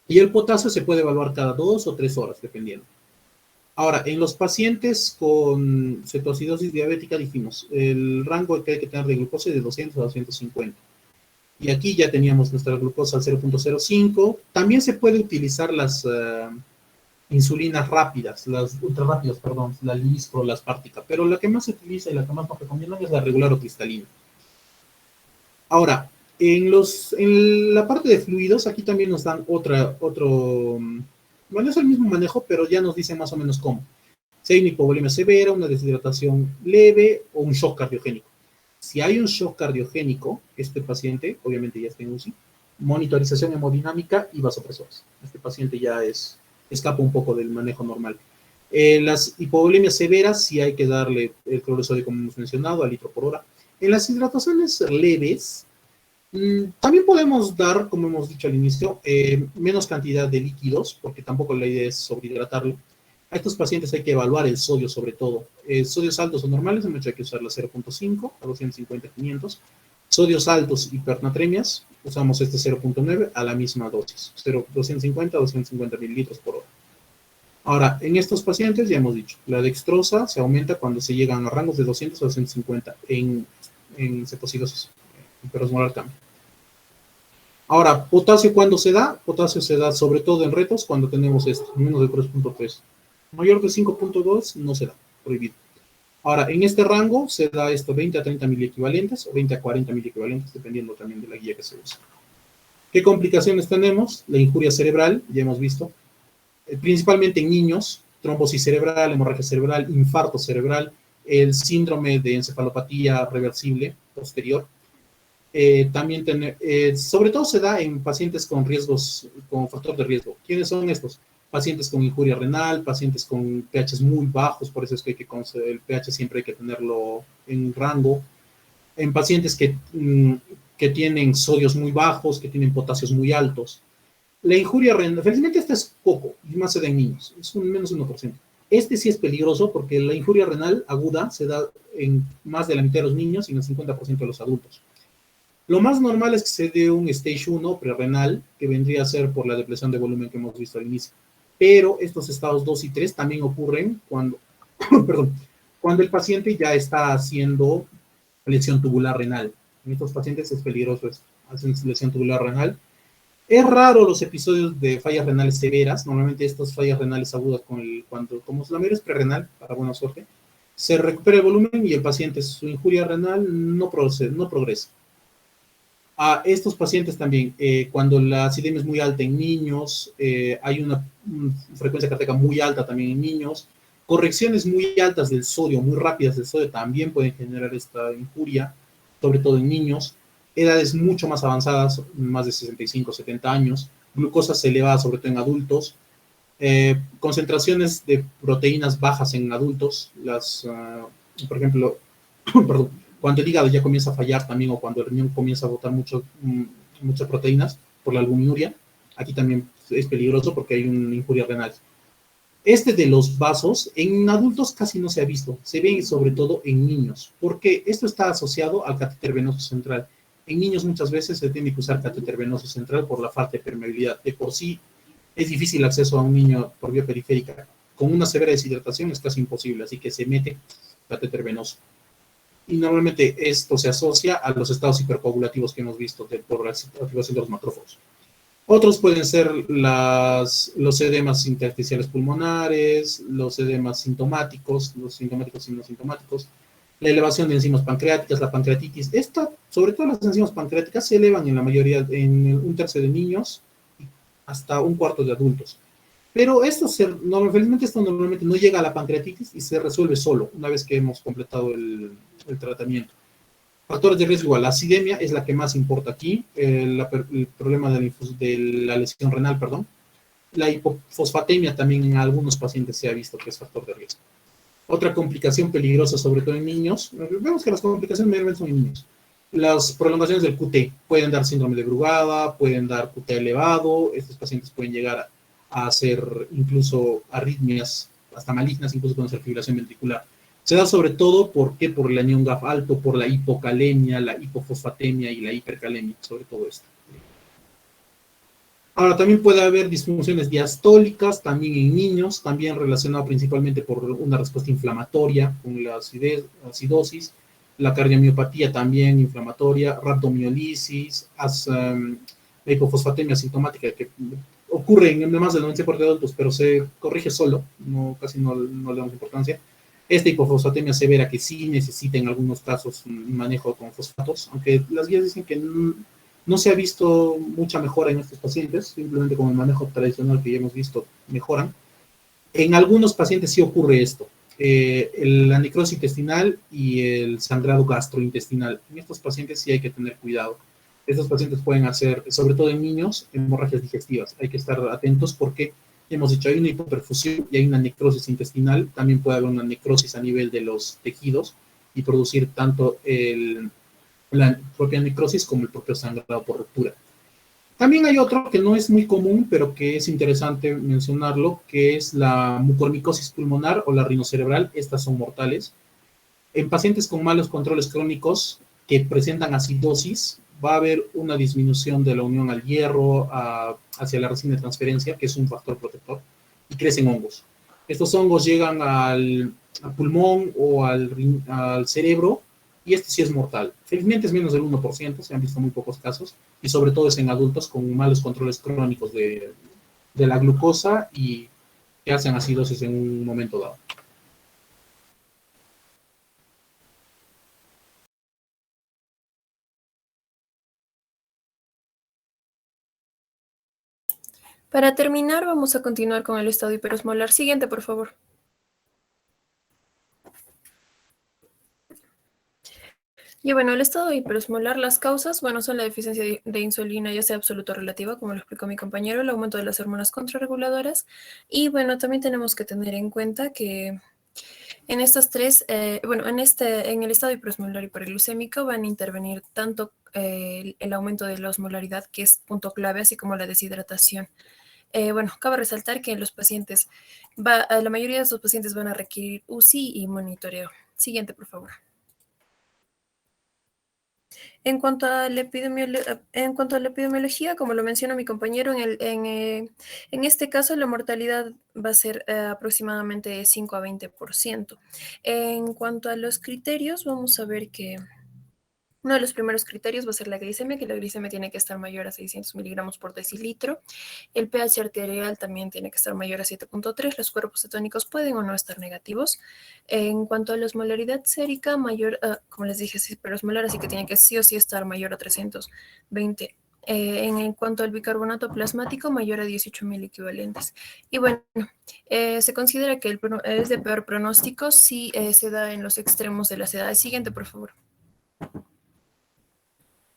Y el potasio se puede evaluar cada 2 o 3 horas, dependiendo. Ahora, en los pacientes con cetoacidosis diabética, dijimos, el rango que hay que tener de glucosa es de 200 a 250. Y aquí ya teníamos nuestra glucosa al 0.05. También se puede utilizar las insulinas rápidas, las ultra rápidas, perdón, la Lispro, la Aspartica, pero la que más se utiliza y la que más nos recomiendan es la regular o cristalina. Ahora, En la parte de fluidos, aquí también nos dan bueno, es el mismo manejo, pero ya nos dicen más o menos cómo. Si hay una hipovolemia severa, una deshidratación leve o un shock cardiogénico. Si hay un shock cardiogénico, este paciente obviamente ya está en UCI, monitorización hemodinámica y vasopresores. Este paciente ya escapa un poco del manejo normal. Las hipovolemias severas sí hay que darle el cloruro de sodio, como hemos mencionado, a litro por hora. En las hidrataciones leves, también podemos dar, como hemos dicho al inicio, menos cantidad de líquidos, porque tampoco la idea es sobrehidratarlo. A estos pacientes hay que evaluar el sodio sobre todo. Sodios altos o normales, hemos dicho hay que usar la 0.5 a 250-500. Sodios altos, hipernatremias, usamos este 0.9 a la misma dosis, 250 a 250 mililitros por hora. Ahora, en estos pacientes ya hemos dicho, la dextrosa se aumenta cuando se llegan a rangos de 200 a 250 en cetocidosis, hiperosmolar cambio. Ahora, potasio, ¿cuándo se da? Potasio se da sobre todo en retos cuando tenemos esto, menos de 3.3. Mayor de 5.2 no se da, prohibido. Ahora, en este rango se da esto 20 a 30 miliequivalentes o 20 a 40 miliequivalentes, dependiendo también de la guía que se use. ¿Qué complicaciones tenemos? La injuria cerebral, ya hemos visto, principalmente en niños, trombosis cerebral, hemorragia cerebral, infarto cerebral, el síndrome de encefalopatía reversible posterior. También sobre todo se da en pacientes con riesgos, con factor de riesgo. ¿Quiénes son estos? Pacientes con injuria renal, pacientes con pHs muy bajos, por eso es que el pH siempre hay que tenerlo en rango. En pacientes que tienen sodios muy bajos, que tienen potasios muy altos. La injuria renal, felizmente este es poco, y más se da en niños, es menos de 1%. Este sí es peligroso porque la injuria renal aguda se da en más de la mitad de los niños y en el 50% de los adultos. Lo más normal es que se dé un stage 1 prerrenal, que vendría a ser por la depresión de volumen que hemos visto al inicio. Pero estos estados 2 y 3 también ocurren cuando, perdón, cuando el paciente ya está haciendo lesión tubular renal. En estos pacientes es peligroso esto, hacen lesión tubular renal. Es raro los episodios de fallas renales severas. Normalmente estas fallas renales agudas, como la mayoría es prerrenal, para buena suerte, se recupera el volumen y el paciente, su injuria renal no progresa. A estos pacientes también, cuando la acidemia es muy alta en niños, hay una frecuencia cardíaca muy alta también en niños, correcciones muy altas del sodio, muy rápidas del sodio, también pueden generar esta injuria, sobre todo en niños. Edades mucho más avanzadas, más de 65, 70 años, glucosas elevadas, sobre todo en adultos, concentraciones de proteínas bajas en adultos, por ejemplo, perdón, cuando el hígado ya comienza a fallar también, o cuando el riñón comienza a botar muchas proteínas por la albuminuria, aquí también es peligroso porque hay una injuria renal. Este de los vasos, en adultos casi no se ha visto, se ve sobre todo en niños, porque esto está asociado al catéter venoso central. En niños muchas veces se tiene que usar catéter venoso central por la falta de permeabilidad. De por sí es difícil acceso a un niño por vía periférica. Con una severa deshidratación es casi imposible, así que se mete catéter venoso. Y normalmente esto se asocia a los estados hipercoagulativos que hemos visto por la activación de los macrófagos. Otros pueden ser los edemas intersticiales pulmonares, los edemas sintomáticos, los sintomáticos y no sintomáticos, la elevación de enzimas pancreáticas, la pancreatitis. Sobre todo las enzimas pancreáticas se elevan en la mayoría, en un tercio de niños, hasta un cuarto de adultos. Pero felizmente esto normalmente no llega a la pancreatitis y se resuelve solo, una vez que hemos completado el tratamiento. Factores de riesgo, la acidemia es la que más importa aquí, el problema de la lesión renal, perdón. La hipofosfatemia también en algunos pacientes se ha visto que es factor de riesgo. Otra complicación peligrosa, sobre todo en niños, vemos que las complicaciones mayormente son en niños. Las prolongaciones del QT pueden dar síndrome de Brugada, pueden dar QT elevado, estos pacientes pueden llegar a hacer incluso arritmias hasta malignas, incluso pueden ser fibrilación ventricular. Se da sobre todo por el anión GAF alto, por la hipocalemia, la hipofosfatemia y la hipercalemia, sobre todo esto. Ahora, también puede haber disfunciones diastólicas, también en niños, también relacionado principalmente por una respuesta inflamatoria con la acidosis, la cardiomiopatía también inflamatoria, rhabdomiolisis, la hipofosfatemia sintomática que ocurre en más del 90% de adultos, pero se corrige solo, casi no le damos importancia. Esta hipofosfatemia severa que sí necesita en algunos casos un manejo con fosfatos, aunque las guías dicen que No se ha visto mucha mejora en estos pacientes, simplemente con el manejo tradicional que ya hemos visto mejoran. En algunos pacientes sí ocurre esto, la necrosis intestinal y el sangrado gastrointestinal. En estos pacientes sí hay que tener cuidado. Estos pacientes pueden hacer, sobre todo en niños, hemorragias digestivas. Hay que estar atentos porque hemos dicho, hay una hipoperfusión y hay una necrosis intestinal. También puede haber una necrosis a nivel de los tejidos y producir tanto la propia necrosis como el propio sangrado por ruptura. También hay otro que no es muy común, pero que es interesante mencionarlo, que es la mucormicosis pulmonar o la rinocerebral. Estas son mortales. En pacientes con malos controles crónicos que presentan acidosis, va a haber una disminución de la unión al hierro hacia la resina de transferencia, que es un factor protector, y crecen hongos. Estos hongos llegan al pulmón o al cerebro, y este sí es mortal. Felizmente es menos del 1%, se han visto muy pocos casos, y sobre todo es en adultos con malos controles crónicos de la glucosa y que hacen acidosis en un momento dado. Para terminar, vamos a continuar con el estado hiperosmolar. Siguiente, por favor. Y bueno, el estado hiperosmolar, las causas, bueno, son la deficiencia de insulina, ya sea absoluta o relativa, como lo explicó mi compañero, el aumento de las hormonas contrarreguladoras. Y bueno, también tenemos que tener en cuenta que en estas tres, en el estado hiperosmolar hiperglucémico van a intervenir tanto el aumento de la osmolaridad, que es punto clave, así como la deshidratación. Bueno, cabe resaltar que los pacientes, la mayoría de estos pacientes van a requerir UCI y monitoreo. Siguiente, por favor. En cuanto a la epidemiología, como lo mencionó mi compañero, en este caso la mortalidad va a ser aproximadamente 5 a 20%. En cuanto a los criterios, vamos a ver que uno de los primeros criterios va a ser la glicemia, que la glicemia tiene que estar mayor a 600 miligramos por decilitro. El pH arterial también tiene que estar mayor a 7.3. Los cuerpos cetónicos pueden o no estar negativos. En cuanto a la osmolaridad sérica, mayor, como les dije, es hiperosmolar, así que tiene que sí o sí estar mayor a 320. En cuanto al bicarbonato plasmático, mayor a 18.000 equivalentes. Y bueno, se considera que es de peor pronóstico si se da en los extremos de las edades. Siguiente, por favor.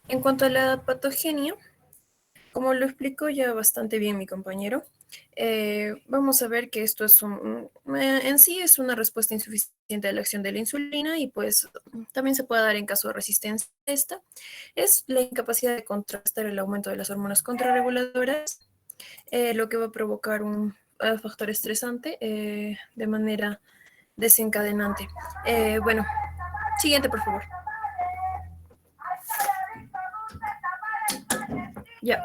En cuanto a la patogenia, como lo explicó ya bastante bien mi compañero, vamos a ver que esto es en sí es una respuesta insuficiente a la acción de la insulina y pues también se puede dar en caso de resistencia a esta. Es la incapacidad de contrastar el aumento de las hormonas contrarreguladoras, lo que va a provocar un factor estresante de manera desencadenante. Bueno, siguiente por favor. Ya,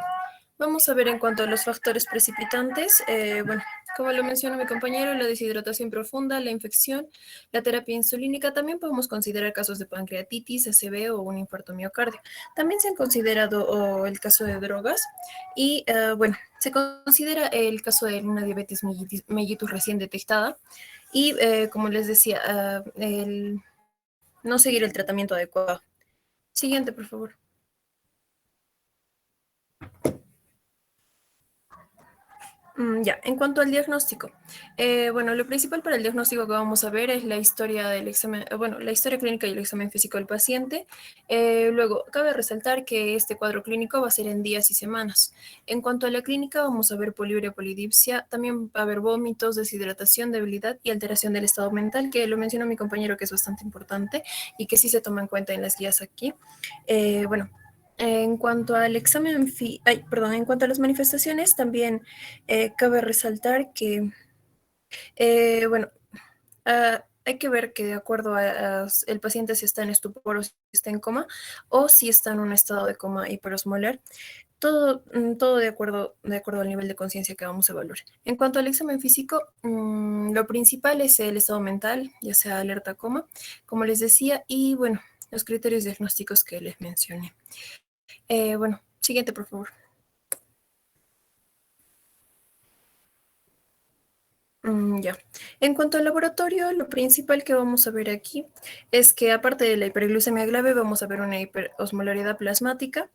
vamos a ver en cuanto a los factores precipitantes. Bueno, como lo mencionó mi compañero, la deshidratación profunda, la infección, la terapia insulínica. También podemos considerar casos de pancreatitis, ACV o un infarto miocardio. También se han considerado el caso de drogas y, bueno, se considera el caso de una diabetes mellitus recién detectada y, como les decía, el no seguir el tratamiento adecuado. Siguiente, por favor. Ya, en cuanto al diagnóstico, bueno, lo principal para el diagnóstico que vamos a ver es la historia del examen, bueno, la historia clínica y el examen físico del paciente. Luego, cabe resaltar que este cuadro clínico va a ser en días y semanas. En cuanto a la clínica, vamos a ver poliuria, polidipsia, también va a haber vómitos, deshidratación, debilidad y alteración del estado mental, que lo mencionó mi compañero que es bastante importante y que sí se toma en cuenta en las guías aquí. Bueno. En cuanto al examen, en cuanto a las manifestaciones, también cabe resaltar que, bueno, hay que ver que de acuerdo a el paciente si está en estupor o si está en coma o si está en un estado de coma hiperosmolar, todo de acuerdo al nivel de conciencia que vamos a evaluar. En cuanto al examen físico, lo principal es el estado mental, ya sea alerta coma, como les decía, y bueno, los criterios diagnósticos que les mencioné. Bueno, siguiente, por favor. Ya. En cuanto al laboratorio, lo principal que vamos a ver aquí es que aparte de la hiperglucemia grave, vamos a ver una hiperosmolaridad plasmática.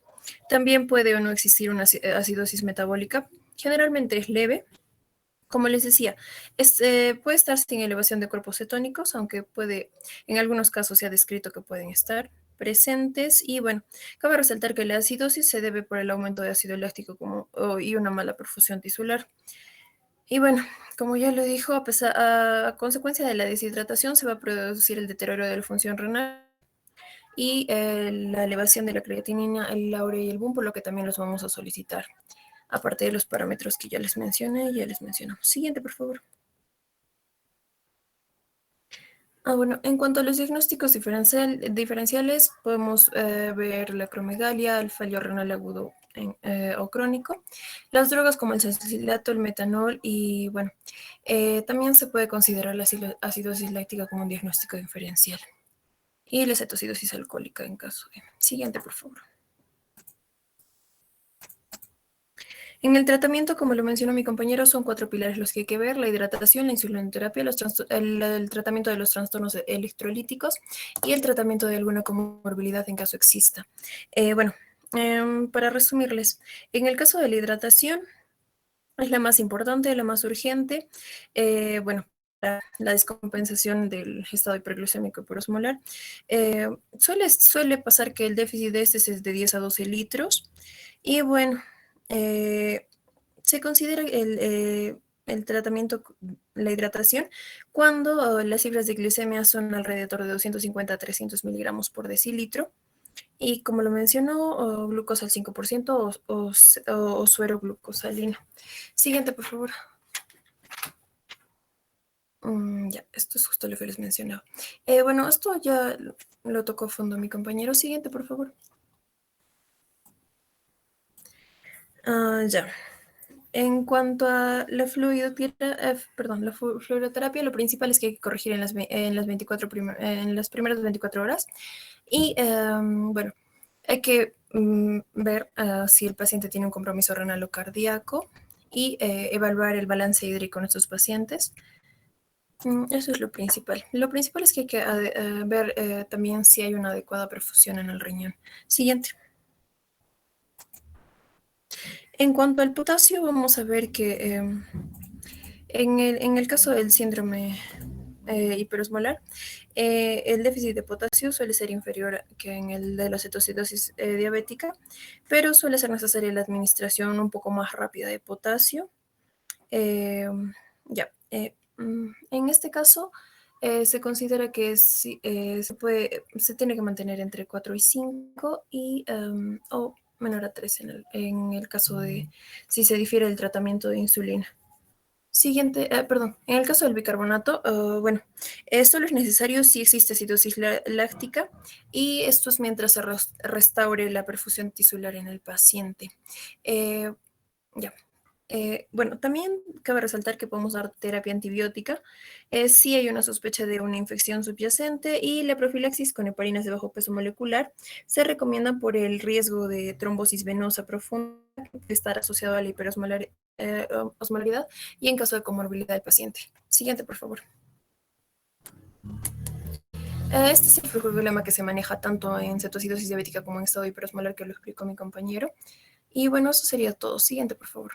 También puede o no existir una acidosis metabólica. Generalmente es leve. Como les decía, puede estar sin elevación de cuerpos cetónicos, aunque en algunos casos se ha descrito que pueden estar presentes. Y bueno, cabe resaltar que la acidosis se debe por el aumento de ácido láctico y una mala perfusión tisular. Y bueno, como ya lo dijo, a consecuencia de la deshidratación se va a producir el deterioro de la función renal y la elevación de la creatinina, el laure y el BUN, por lo que también los vamos a solicitar, aparte de los parámetros que ya les mencioné y ya les mencionamos. Siguiente, por favor. Bueno, en cuanto a los diagnósticos diferenciales, podemos ver la acromegalia, el fallo renal agudo o crónico, las drogas como el salicilato, el metanol y bueno, también se puede considerar la acidosis láctica como un diagnóstico diferencial y la cetocidosis alcohólica en caso de. Siguiente, por favor. En el tratamiento, como lo mencionó mi compañero, son 4 pilares los que hay que ver: la hidratación, la insulinoterapia, el tratamiento de los trastornos electrolíticos y el tratamiento de alguna comorbilidad en caso exista. Bueno, para resumirles, en el caso de la hidratación, es la más importante, la más urgente. Bueno, la descompensación del estado hiperglucémico hiperosmolar. Suele pasar que el déficit de este es de 10 a 12 litros. Y bueno, se considera el tratamiento, la hidratación, cuando las cifras de glucemia son alrededor de 250 a 300 miligramos por decilitro. Y como lo mencionó, glucosa al 5% o suero glucosalino. Siguiente, por favor. Ya, esto es justo lo que les mencionaba. Bueno, esto ya lo tocó a fondo mi compañero. Siguiente, por favor. Ya. En cuanto a la fluidoterapia, lo principal es que hay que corregir en las 24 en las primeras 24 horas. Y bueno, hay que ver si el paciente tiene un compromiso renal o cardíaco y evaluar el balance hídrico en estos pacientes. Eso es lo principal. Lo principal es que hay que ver también si hay una adecuada perfusión en el riñón. Siguiente. En cuanto al potasio, vamos a ver que en el caso del síndrome hiperosmolar, el déficit de potasio suele ser inferior que en el de la cetocidosis diabética, pero suele ser necesaria la administración un poco más rápida de potasio. Ya, en este caso se considera que se tiene que mantener entre 4 y 5 o menor a 3 en el caso de si se difiere el tratamiento de insulina. Siguiente, perdón, en el caso del bicarbonato, bueno, solo es necesario si existe acidosis láctica y esto es mientras se restaure la perfusión tisular en el paciente. Ya. Bueno, también cabe resaltar que podemos dar terapia antibiótica si hay una sospecha de una infección subyacente, y la profilaxis con heparinas de bajo peso molecular se recomienda por el riesgo de trombosis venosa profunda que puede estar asociado a la hiperosmolaridad y en caso de comorbilidad del paciente. Siguiente, por favor. Este es el flujograma que se maneja tanto en cetocidosis diabética como en estado hiperosmolar, que lo explicó mi compañero. Y bueno, eso sería todo. Siguiente, por favor.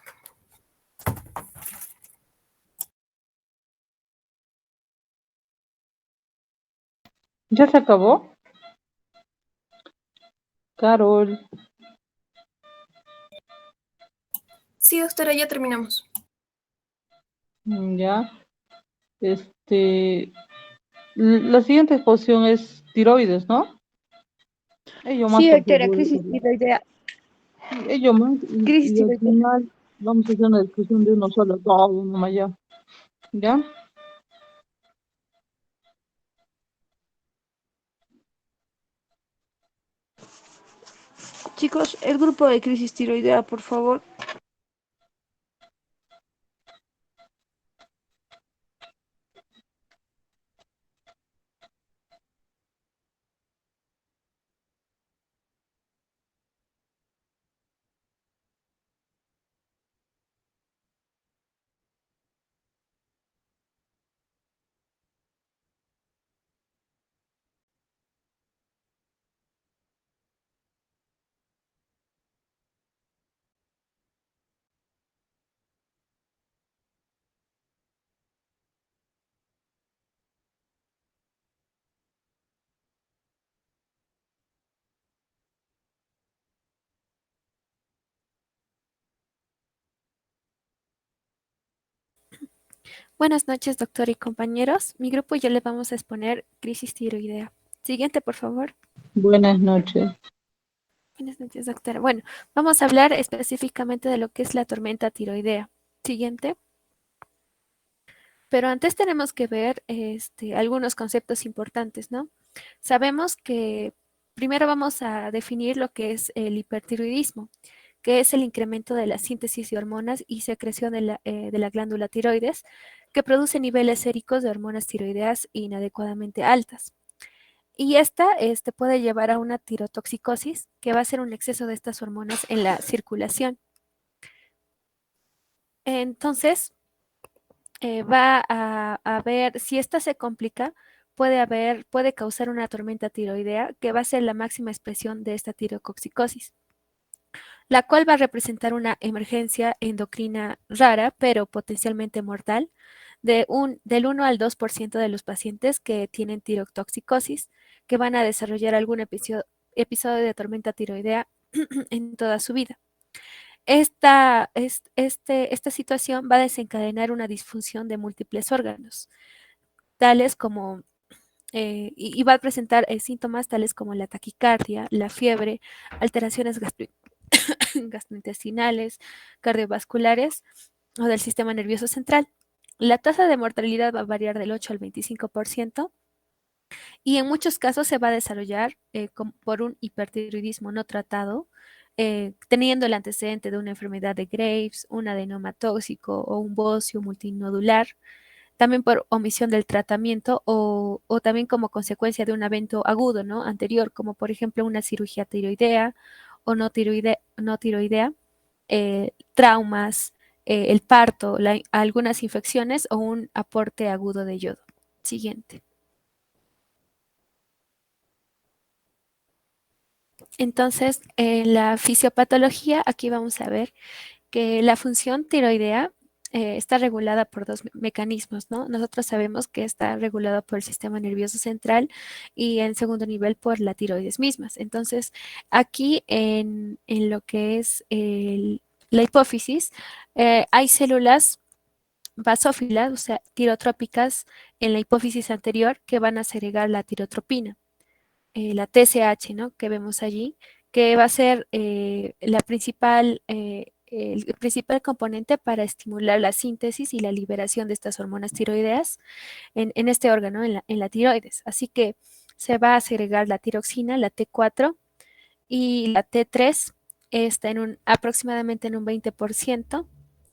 ¿Ya se acabó? Carol. Sí, doctora, ya terminamos. Ya. La siguiente exposición es tiroides, ¿no? Ello más Sí, por doctora, seguro. crisis tiroidea. Ello más Crisis y al tiroidea. final vamos a hacer una discusión de uno solo, todo nomás ya. ¿Ya? Chicos, el grupo de crisis tiroidea, por favor. Buenas noches, doctor y compañeros. Mi grupo y yo les vamos a exponer crisis tiroidea. Siguiente, por favor. Buenas noches. Buenas noches, doctora. Bueno, vamos a hablar específicamente de lo que es la tormenta tiroidea. Siguiente. Pero antes tenemos que ver algunos conceptos importantes, ¿no? Sabemos que primero vamos a definir lo que es el hipertiroidismo, que es el incremento de la síntesis de hormonas y secreción de la glándula tiroides, que produce niveles séricos de hormonas tiroideas inadecuadamente altas. Y esta puede llevar a una tirotoxicosis, que va a ser un exceso de estas hormonas en la circulación. Entonces, va a ver, si esta se complica, puede causar una tormenta tiroidea, que va a ser la máxima expresión de esta tirotoxicosis, la cual va a representar una emergencia endocrina rara, pero potencialmente mortal, del 1 al 2% de los pacientes que tienen tirotoxicosis, que van a desarrollar algún episodio de tormenta tiroidea en toda su vida. Esta situación va a desencadenar una disfunción de múltiples órganos, tales como, y va a presentar síntomas tales como la taquicardia, la fiebre, alteraciones gastrointestinales, cardiovasculares o del sistema nervioso central. La tasa de mortalidad va a variar del 8 al 25%, y en muchos casos se va a desarrollar por un hipertiroidismo no tratado, teniendo el antecedente de una enfermedad de Graves, un adenoma tóxico o un bocio multinodular, también por omisión del tratamiento o también como consecuencia de un evento agudo, ¿no? Anterior, como por ejemplo una cirugía tiroidea o no tiroidea, traumas, el parto, algunas infecciones o un aporte agudo de yodo. Siguiente. Entonces, en la fisiopatología, aquí vamos a ver que la función tiroidea está regulada por dos mecanismos, ¿no? Nosotros sabemos que está regulada por el sistema nervioso central y en segundo nivel por la tiroides mismas. Entonces, aquí en lo que es la hipófisis, hay células basófilas, o sea, tirotrópicas en la hipófisis anterior que van a segregar la tirotropina, la TSH, ¿no? Que vemos allí, que va a ser el principal componente para estimular la síntesis y la liberación de estas hormonas tiroideas en este órgano, en la tiroides. Así que se va a segregar la tiroxina, la T4 y la T3, está aproximadamente en un 20%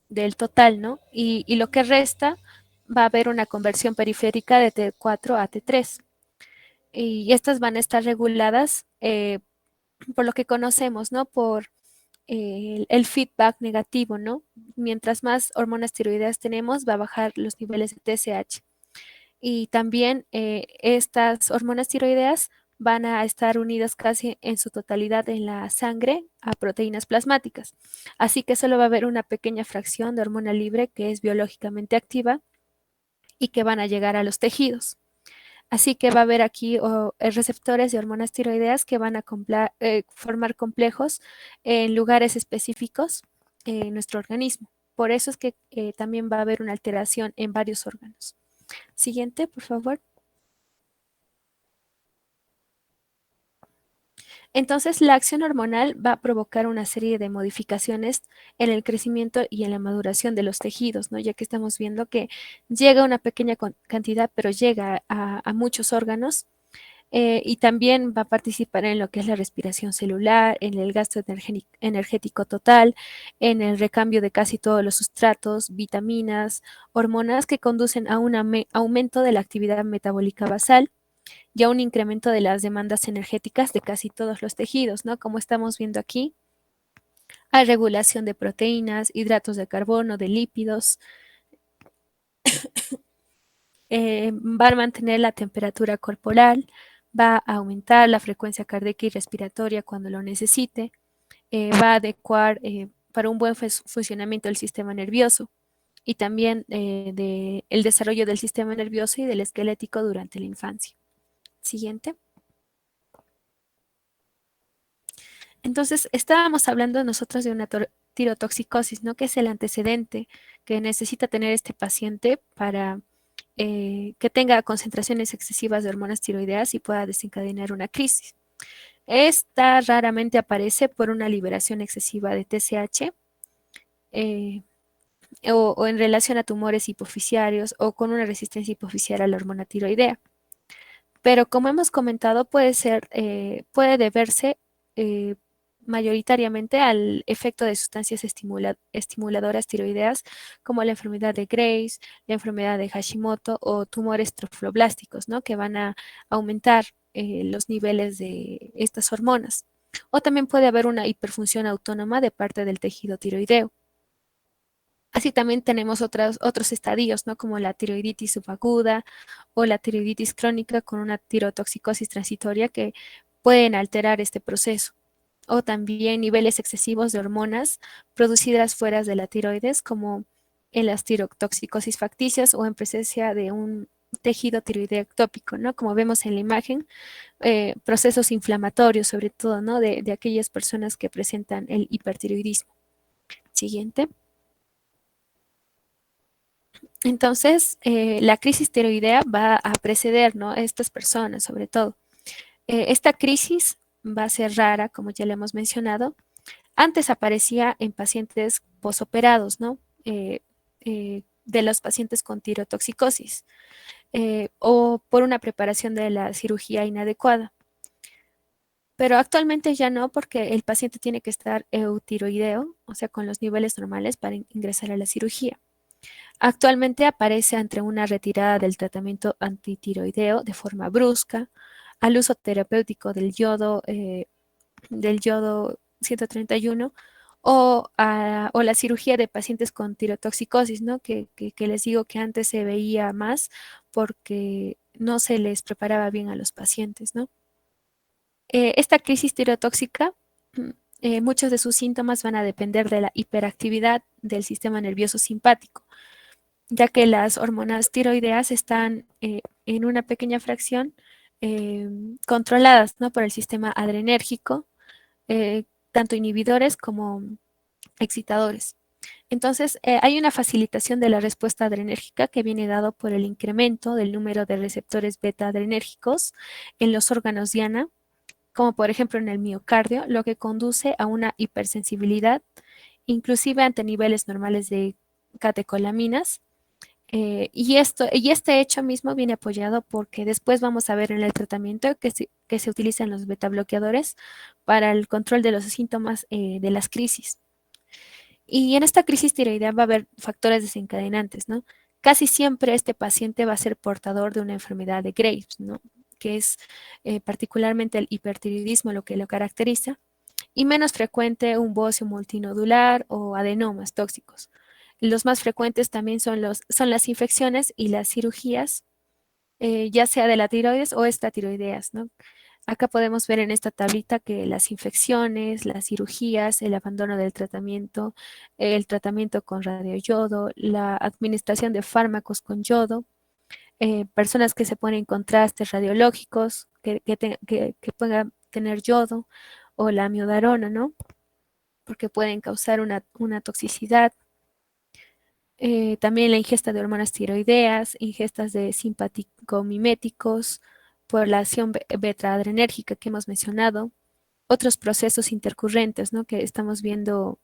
del total, ¿no? Y lo que resta va a haber una conversión periférica de T4 a T3. Y estas van a estar reguladas por lo que conocemos, ¿no? Por el feedback negativo, ¿no? Mientras más hormonas tiroideas tenemos, va a bajar los niveles de TSH. Y también estas hormonas tiroideas van a estar unidas casi en su totalidad en la sangre a proteínas plasmáticas. Así que solo va a haber una pequeña fracción de hormona libre que es biológicamente activa y que van a llegar a los tejidos. Así que va a haber aquí receptores de hormonas tiroideas que van a formar complejos en lugares específicos en nuestro organismo. Por eso es que también va a haber una alteración en varios órganos. Siguiente, por favor. Entonces, la acción hormonal va a provocar una serie de modificaciones en el crecimiento y en la maduración de los tejidos, ¿no? Ya que estamos viendo que llega una pequeña cantidad, pero llega a muchos órganos, y también va a participar en lo que es la respiración celular, en el gasto energético total, en el recambio de casi todos los sustratos, vitaminas, hormonas que conducen a un aumento de la actividad metabólica basal y a un incremento de las demandas energéticas de casi todos los tejidos, ¿no? Como estamos viendo aquí, hay regulación de proteínas, hidratos de carbono, de lípidos, va a mantener la temperatura corporal, va a aumentar la frecuencia cardíaca y respiratoria cuando lo necesite, va a adecuar para un buen funcionamiento del sistema nervioso y también el desarrollo del sistema nervioso y del esquelético durante la infancia. Siguiente. Entonces, estábamos hablando nosotros de una tirotoxicosis, ¿no? Que es el antecedente que necesita tener este paciente para que tenga concentraciones excesivas de hormonas tiroideas y pueda desencadenar una crisis. Esta raramente aparece por una liberación excesiva de TSH eh, o en relación a tumores hipoficiarios o con una resistencia hipoficiaria a la hormona tiroidea. Pero como hemos comentado, puede deberse mayoritariamente al efecto de sustancias estimuladoras tiroideas como la enfermedad de Graves, la enfermedad de Hashimoto o tumores trofoblásticos, ¿no? Que van a aumentar los niveles de estas hormonas. O también puede haber una hiperfunción autónoma de parte del tejido tiroideo. Así también tenemos otros estadios, ¿no? Como la tiroiditis subaguda o la tiroiditis crónica con una tirotoxicosis transitoria que pueden alterar este proceso. O también niveles excesivos de hormonas producidas fuera de la tiroides, como en las tirotoxicosis facticias o en presencia de un tejido tiroideo ectópico, ¿no? Como vemos en la imagen, procesos inflamatorios, sobre todo, ¿no? De aquellas personas que presentan el hipertiroidismo. Siguiente. Entonces, la crisis tiroidea va a preceder, ¿no? A estas personas, sobre todo. Esta crisis va a ser rara, como ya le hemos mencionado. Antes aparecía en pacientes posoperados, ¿no? De los pacientes con tirotoxicosis o por una preparación de la cirugía inadecuada. Pero actualmente ya no, porque el paciente tiene que estar eutiroideo, o sea, con los niveles normales para ingresar a la cirugía. Actualmente aparece ante una retirada del tratamiento antitiroideo de forma brusca, al uso terapéutico del yodo 131 o la cirugía de pacientes con tirotoxicosis, ¿no? Que les digo que antes se veía más porque no se les preparaba bien a los pacientes, ¿no? Esta crisis tirotóxica, muchos de sus síntomas van a depender de la hiperactividad del sistema nervioso simpático, ya que las hormonas tiroideas están en una pequeña fracción controladas, ¿no? Por el sistema adrenérgico, tanto inhibidores como excitadores. Entonces, hay una facilitación de la respuesta adrenérgica que viene dado por el incremento del número de receptores beta adrenérgicos en los órganos diana, como por ejemplo en el miocardio, lo que conduce a una hipersensibilidad, inclusive ante niveles normales de catecolaminas. Y este hecho mismo viene apoyado porque después vamos a ver en el tratamiento que se utilizan los beta bloqueadores para el control de los síntomas de las crisis. Y en esta crisis tiroidea va a haber factores desencadenantes, ¿no? Casi siempre este paciente va a ser portador de una enfermedad de Graves, ¿no? Que es particularmente el hipertiroidismo lo que lo caracteriza, y menos frecuente un bocio multinodular o adenomas tóxicos. Los más frecuentes también son las infecciones y las cirugías, ya sea de la tiroides o extratiroideas, ¿no? Acá podemos ver en esta tablita que las infecciones, las cirugías, el abandono del tratamiento, el tratamiento con radioyodo, la administración de fármacos con yodo, personas que se ponen contrastes radiológicos que puedan tener yodo o la amiodarona, ¿no? Porque pueden causar una toxicidad. También la ingesta de hormonas tiroideas, ingestas de simpaticomiméticos por la acción beta-adrenérgica que hemos mencionado, otros procesos intercurrentes, ¿no? Que estamos viendo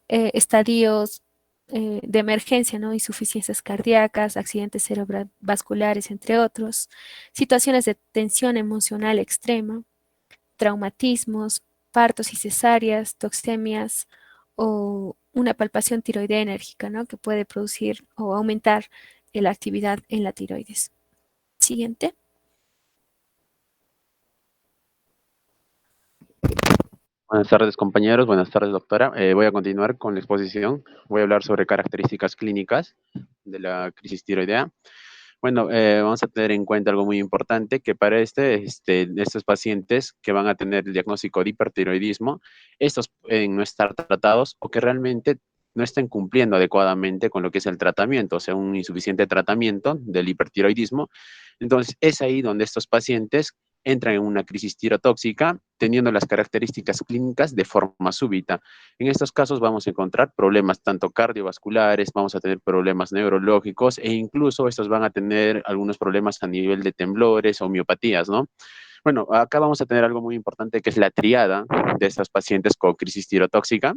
estadios de emergencia, ¿no? Insuficiencias cardíacas, accidentes cerebrovasculares, entre otros, situaciones de tensión emocional extrema, traumatismos, partos y cesáreas, toxemias o una palpación tiroidea enérgica, ¿no? Que puede producir o aumentar la actividad en la tiroides. Siguiente. Buenas tardes, compañeros. Buenas tardes, doctora. Voy a continuar con la exposición. Voy a hablar sobre características clínicas de la crisis tiroidea. Bueno, vamos a tener en cuenta algo muy importante, que para estos pacientes que van a tener el diagnóstico de hipertiroidismo, estos pueden no estar tratados o que realmente no estén cumpliendo adecuadamente con lo que es el tratamiento, o sea, un insuficiente tratamiento del hipertiroidismo. Entonces, es ahí donde estos pacientes entran en una crisis tirotóxica, teniendo las características clínicas de forma súbita. En estos casos vamos a encontrar problemas tanto cardiovasculares, vamos a tener problemas neurológicos e incluso estos van a tener algunos problemas a nivel de temblores o miopatías, ¿no? Bueno, acá vamos a tener algo muy importante que es la triada de estos pacientes con crisis tirotóxica,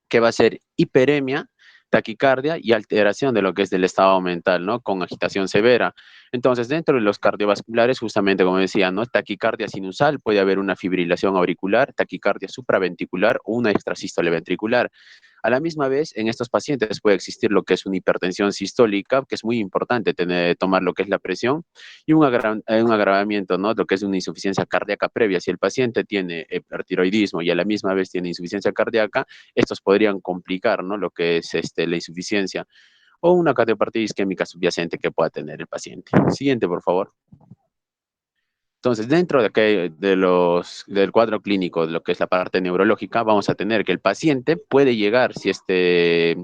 que va a ser hiperemia, taquicardia y alteración de lo que es del estado mental, ¿no? Con agitación severa. Entonces, dentro de los cardiovasculares, justamente como decía, ¿no? Taquicardia sinusal, puede haber una fibrilación auricular, taquicardia supraventricular o una extrasístole ventricular. A la misma vez, en estos pacientes puede existir lo que es una hipertensión sistólica, que es muy importante tomar lo que es la presión, y un agravamiento, ¿no? Lo que es una insuficiencia cardíaca previa. Si el paciente tiene hipertiroidismo y a la misma vez tiene insuficiencia cardíaca, estos podrían complicar, ¿no? Lo que es la insuficiencia o una cardiopatía isquémica subyacente que pueda tener el paciente. Siguiente, por favor. Entonces, dentro del cuadro clínico, de lo que es la parte neurológica, vamos a tener que el paciente puede llegar, si este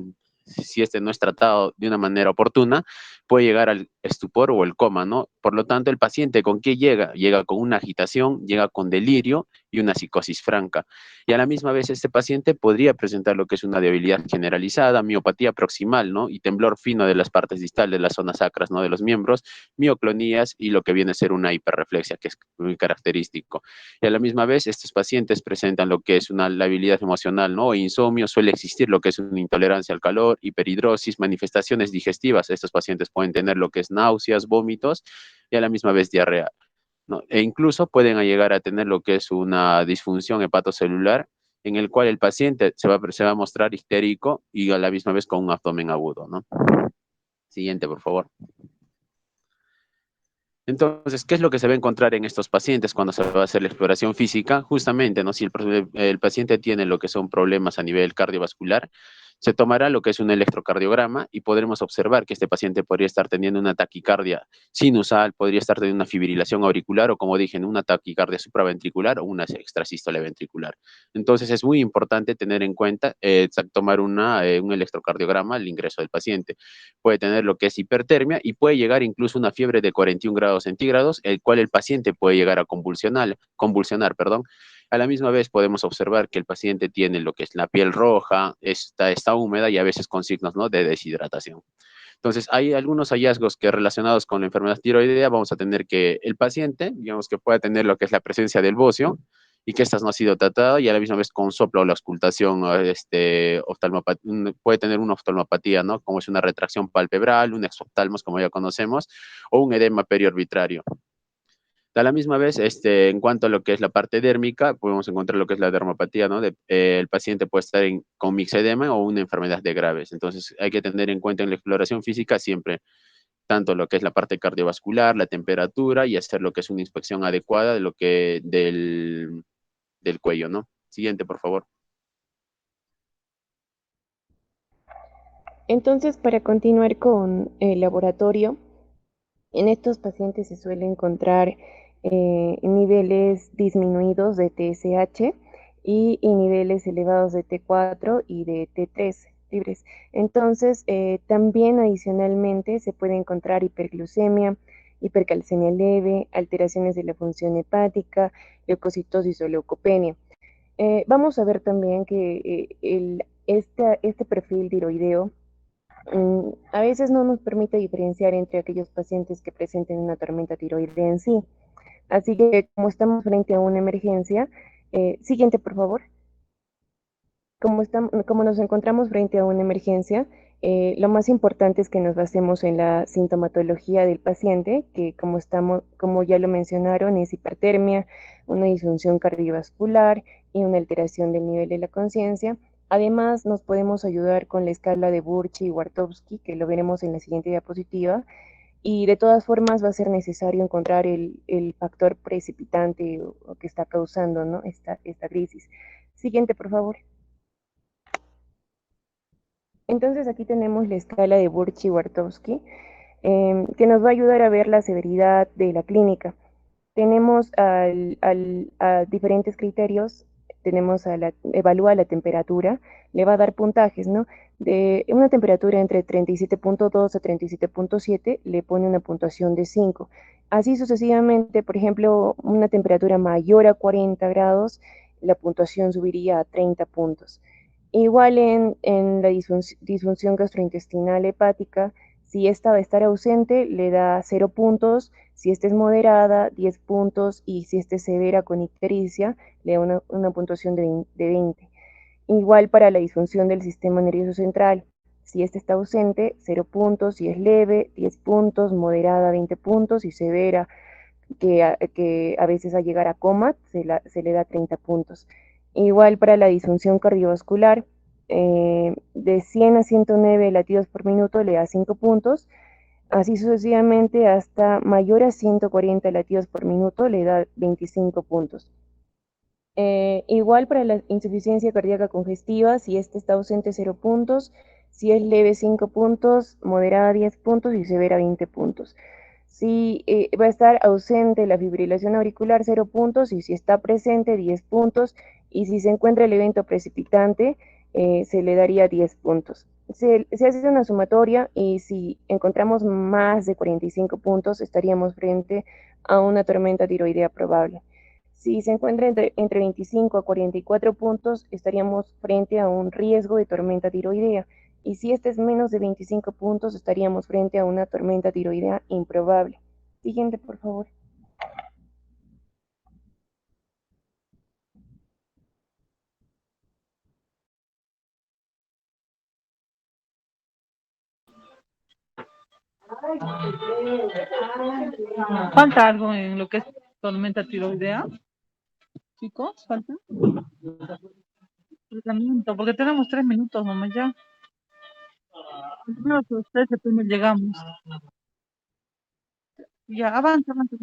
no es tratado de una manera oportuna, puede llegar al estupor o el coma, ¿no? Por lo tanto, el paciente ¿con qué llega? Llega con una agitación, llega con delirio y una psicosis franca. Y a la misma vez, este paciente podría presentar lo que es una debilidad generalizada, miopatía proximal, ¿no? Y temblor fino de las partes distales, de las zonas sacras, ¿no? De los miembros, mioclonías y lo que viene a ser una hiperreflexia, que es muy característico. Y a la misma vez, estos pacientes presentan lo que es una labilidad emocional, ¿no? O insomnio, suele existir lo que es una intolerancia al calor, hiperhidrosis, manifestaciones digestivas. Estos pacientes pueden tener lo que es náuseas, vómitos y a la misma vez diarrea, ¿no? E incluso pueden llegar a tener lo que es una disfunción hepatocelular en el cual el paciente se va a mostrar histérico y a la misma vez con un abdomen agudo, ¿no? Siguiente, por favor. Entonces, ¿qué es lo que se va a encontrar en estos pacientes cuando se va a hacer la exploración física? Justamente, ¿no? Si el paciente tiene lo que son problemas a nivel cardiovascular, se tomará lo que es un electrocardiograma y podremos observar que este paciente podría estar teniendo una taquicardia sinusal, podría estar teniendo una fibrilación auricular o, como dije, una taquicardia supraventricular o una extrasístole ventricular. Entonces, es muy importante tener en cuenta, tomar un electrocardiograma al ingreso del paciente. Puede tener lo que es hipertermia y puede llegar incluso una fiebre de 41 grados centígrados, el cual el paciente puede llegar a convulsionar, perdón. A la misma vez podemos observar que el paciente tiene lo que es la piel roja, está húmeda y a veces con signos, ¿no? De deshidratación. Entonces, hay algunos hallazgos que relacionados con la enfermedad tiroidea, vamos a tener que el paciente, digamos que pueda tener lo que es la presencia del bocio y que esta no ha sido tratada y a la misma vez con soplo o la auscultación, puede tener una oftalmopatía, ¿no? Como es una retracción palpebral, un exoftalmos, como ya conocemos, o un edema periorbitrario. A la misma vez, en cuanto a lo que es la parte dérmica, podemos encontrar lo que es la dermopatía, ¿no? El paciente puede estar con mixedema o una enfermedad de Graves. Entonces, hay que tener en cuenta en la exploración física siempre tanto lo que es la parte cardiovascular, la temperatura y hacer lo que es una inspección adecuada de del cuello, ¿no? Siguiente, por favor. Entonces, para continuar con el laboratorio, en estos pacientes se suele encontrar niveles disminuidos de TSH y niveles elevados de T4 y de T3 libres. Entonces, también adicionalmente se puede encontrar hiperglucemia, hipercalcemia leve, alteraciones de la función hepática, leucocitosis o leucopenia. Vamos a ver también que este perfil tiroideo a veces no nos permite diferenciar entre aquellos pacientes que presenten una tormenta tiroidea en sí. Así que como estamos frente a una emergencia, siguiente por favor. Como nos encontramos frente a una emergencia, lo más importante es que nos basemos en la sintomatología del paciente, que como ya lo mencionaron, es hipertermia, una disfunción cardiovascular y una alteración del nivel de la conciencia. Además, nos podemos ayudar con la escala de Burchi y Wartowski, que lo veremos en la siguiente diapositiva. Y de todas formas va a ser necesario encontrar el factor precipitante o que está causando, ¿no? esta crisis. Siguiente, por favor. Entonces aquí tenemos la escala de Burchi-Wartowski, que nos va a ayudar a ver la severidad de la clínica. Tenemos a diferentes criterios, evalúa la temperatura, le va a dar puntajes, ¿no? De una temperatura entre 37.2 a 37.7 le pone una puntuación de 5. Así sucesivamente, por ejemplo, una temperatura mayor a 40 grados, la puntuación subiría a 30 puntos. Igual en la disfunción gastrointestinal hepática, si esta va a estar ausente, le da 0 puntos, si esta es moderada, 10 puntos, y si esta es severa con ictericia, le da una puntuación de 20. Igual para la disfunción del sistema nervioso central, si esta está ausente, 0 puntos, si es leve, 10 puntos, moderada, 20 puntos, y severa, que a veces a llegar a coma, se le da 30 puntos. Igual para la disfunción cardiovascular, de 100 a 109 latidos por minuto le da 5 puntos, así sucesivamente hasta mayor a 140 latidos por minuto le da 25 puntos. Igual para la insuficiencia cardíaca congestiva, si este está ausente 0 puntos, si es leve 5 puntos, moderada 10 puntos y severa 20 puntos. Si va a estar ausente la fibrilación auricular 0 puntos y si está presente 10 puntos y si se encuentra el evento precipitante se le daría 10 puntos. Se hace una sumatoria y si encontramos más de 45 puntos estaríamos frente a una tormenta tiroidea probable. Si se encuentra entre 25 a 44 puntos, estaríamos frente a un riesgo de tormenta tiroidea. Y si este es menos de 25 puntos, estaríamos frente a una tormenta tiroidea improbable. Siguiente, por favor. ¿Falta algo en lo que es tormenta tiroidea? Chicos, ¿falta? Tratamiento, porque tenemos 3 minutos nomás ya. Primero que ustedes, primero llegamos. Ya, avanza, avanza.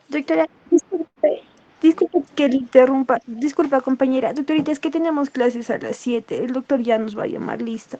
Doctora, disculpe que le interrumpa. Disculpa, compañera. Doctorita, es que tenemos clases a las 7. El doctor ya nos va a llamar, lista.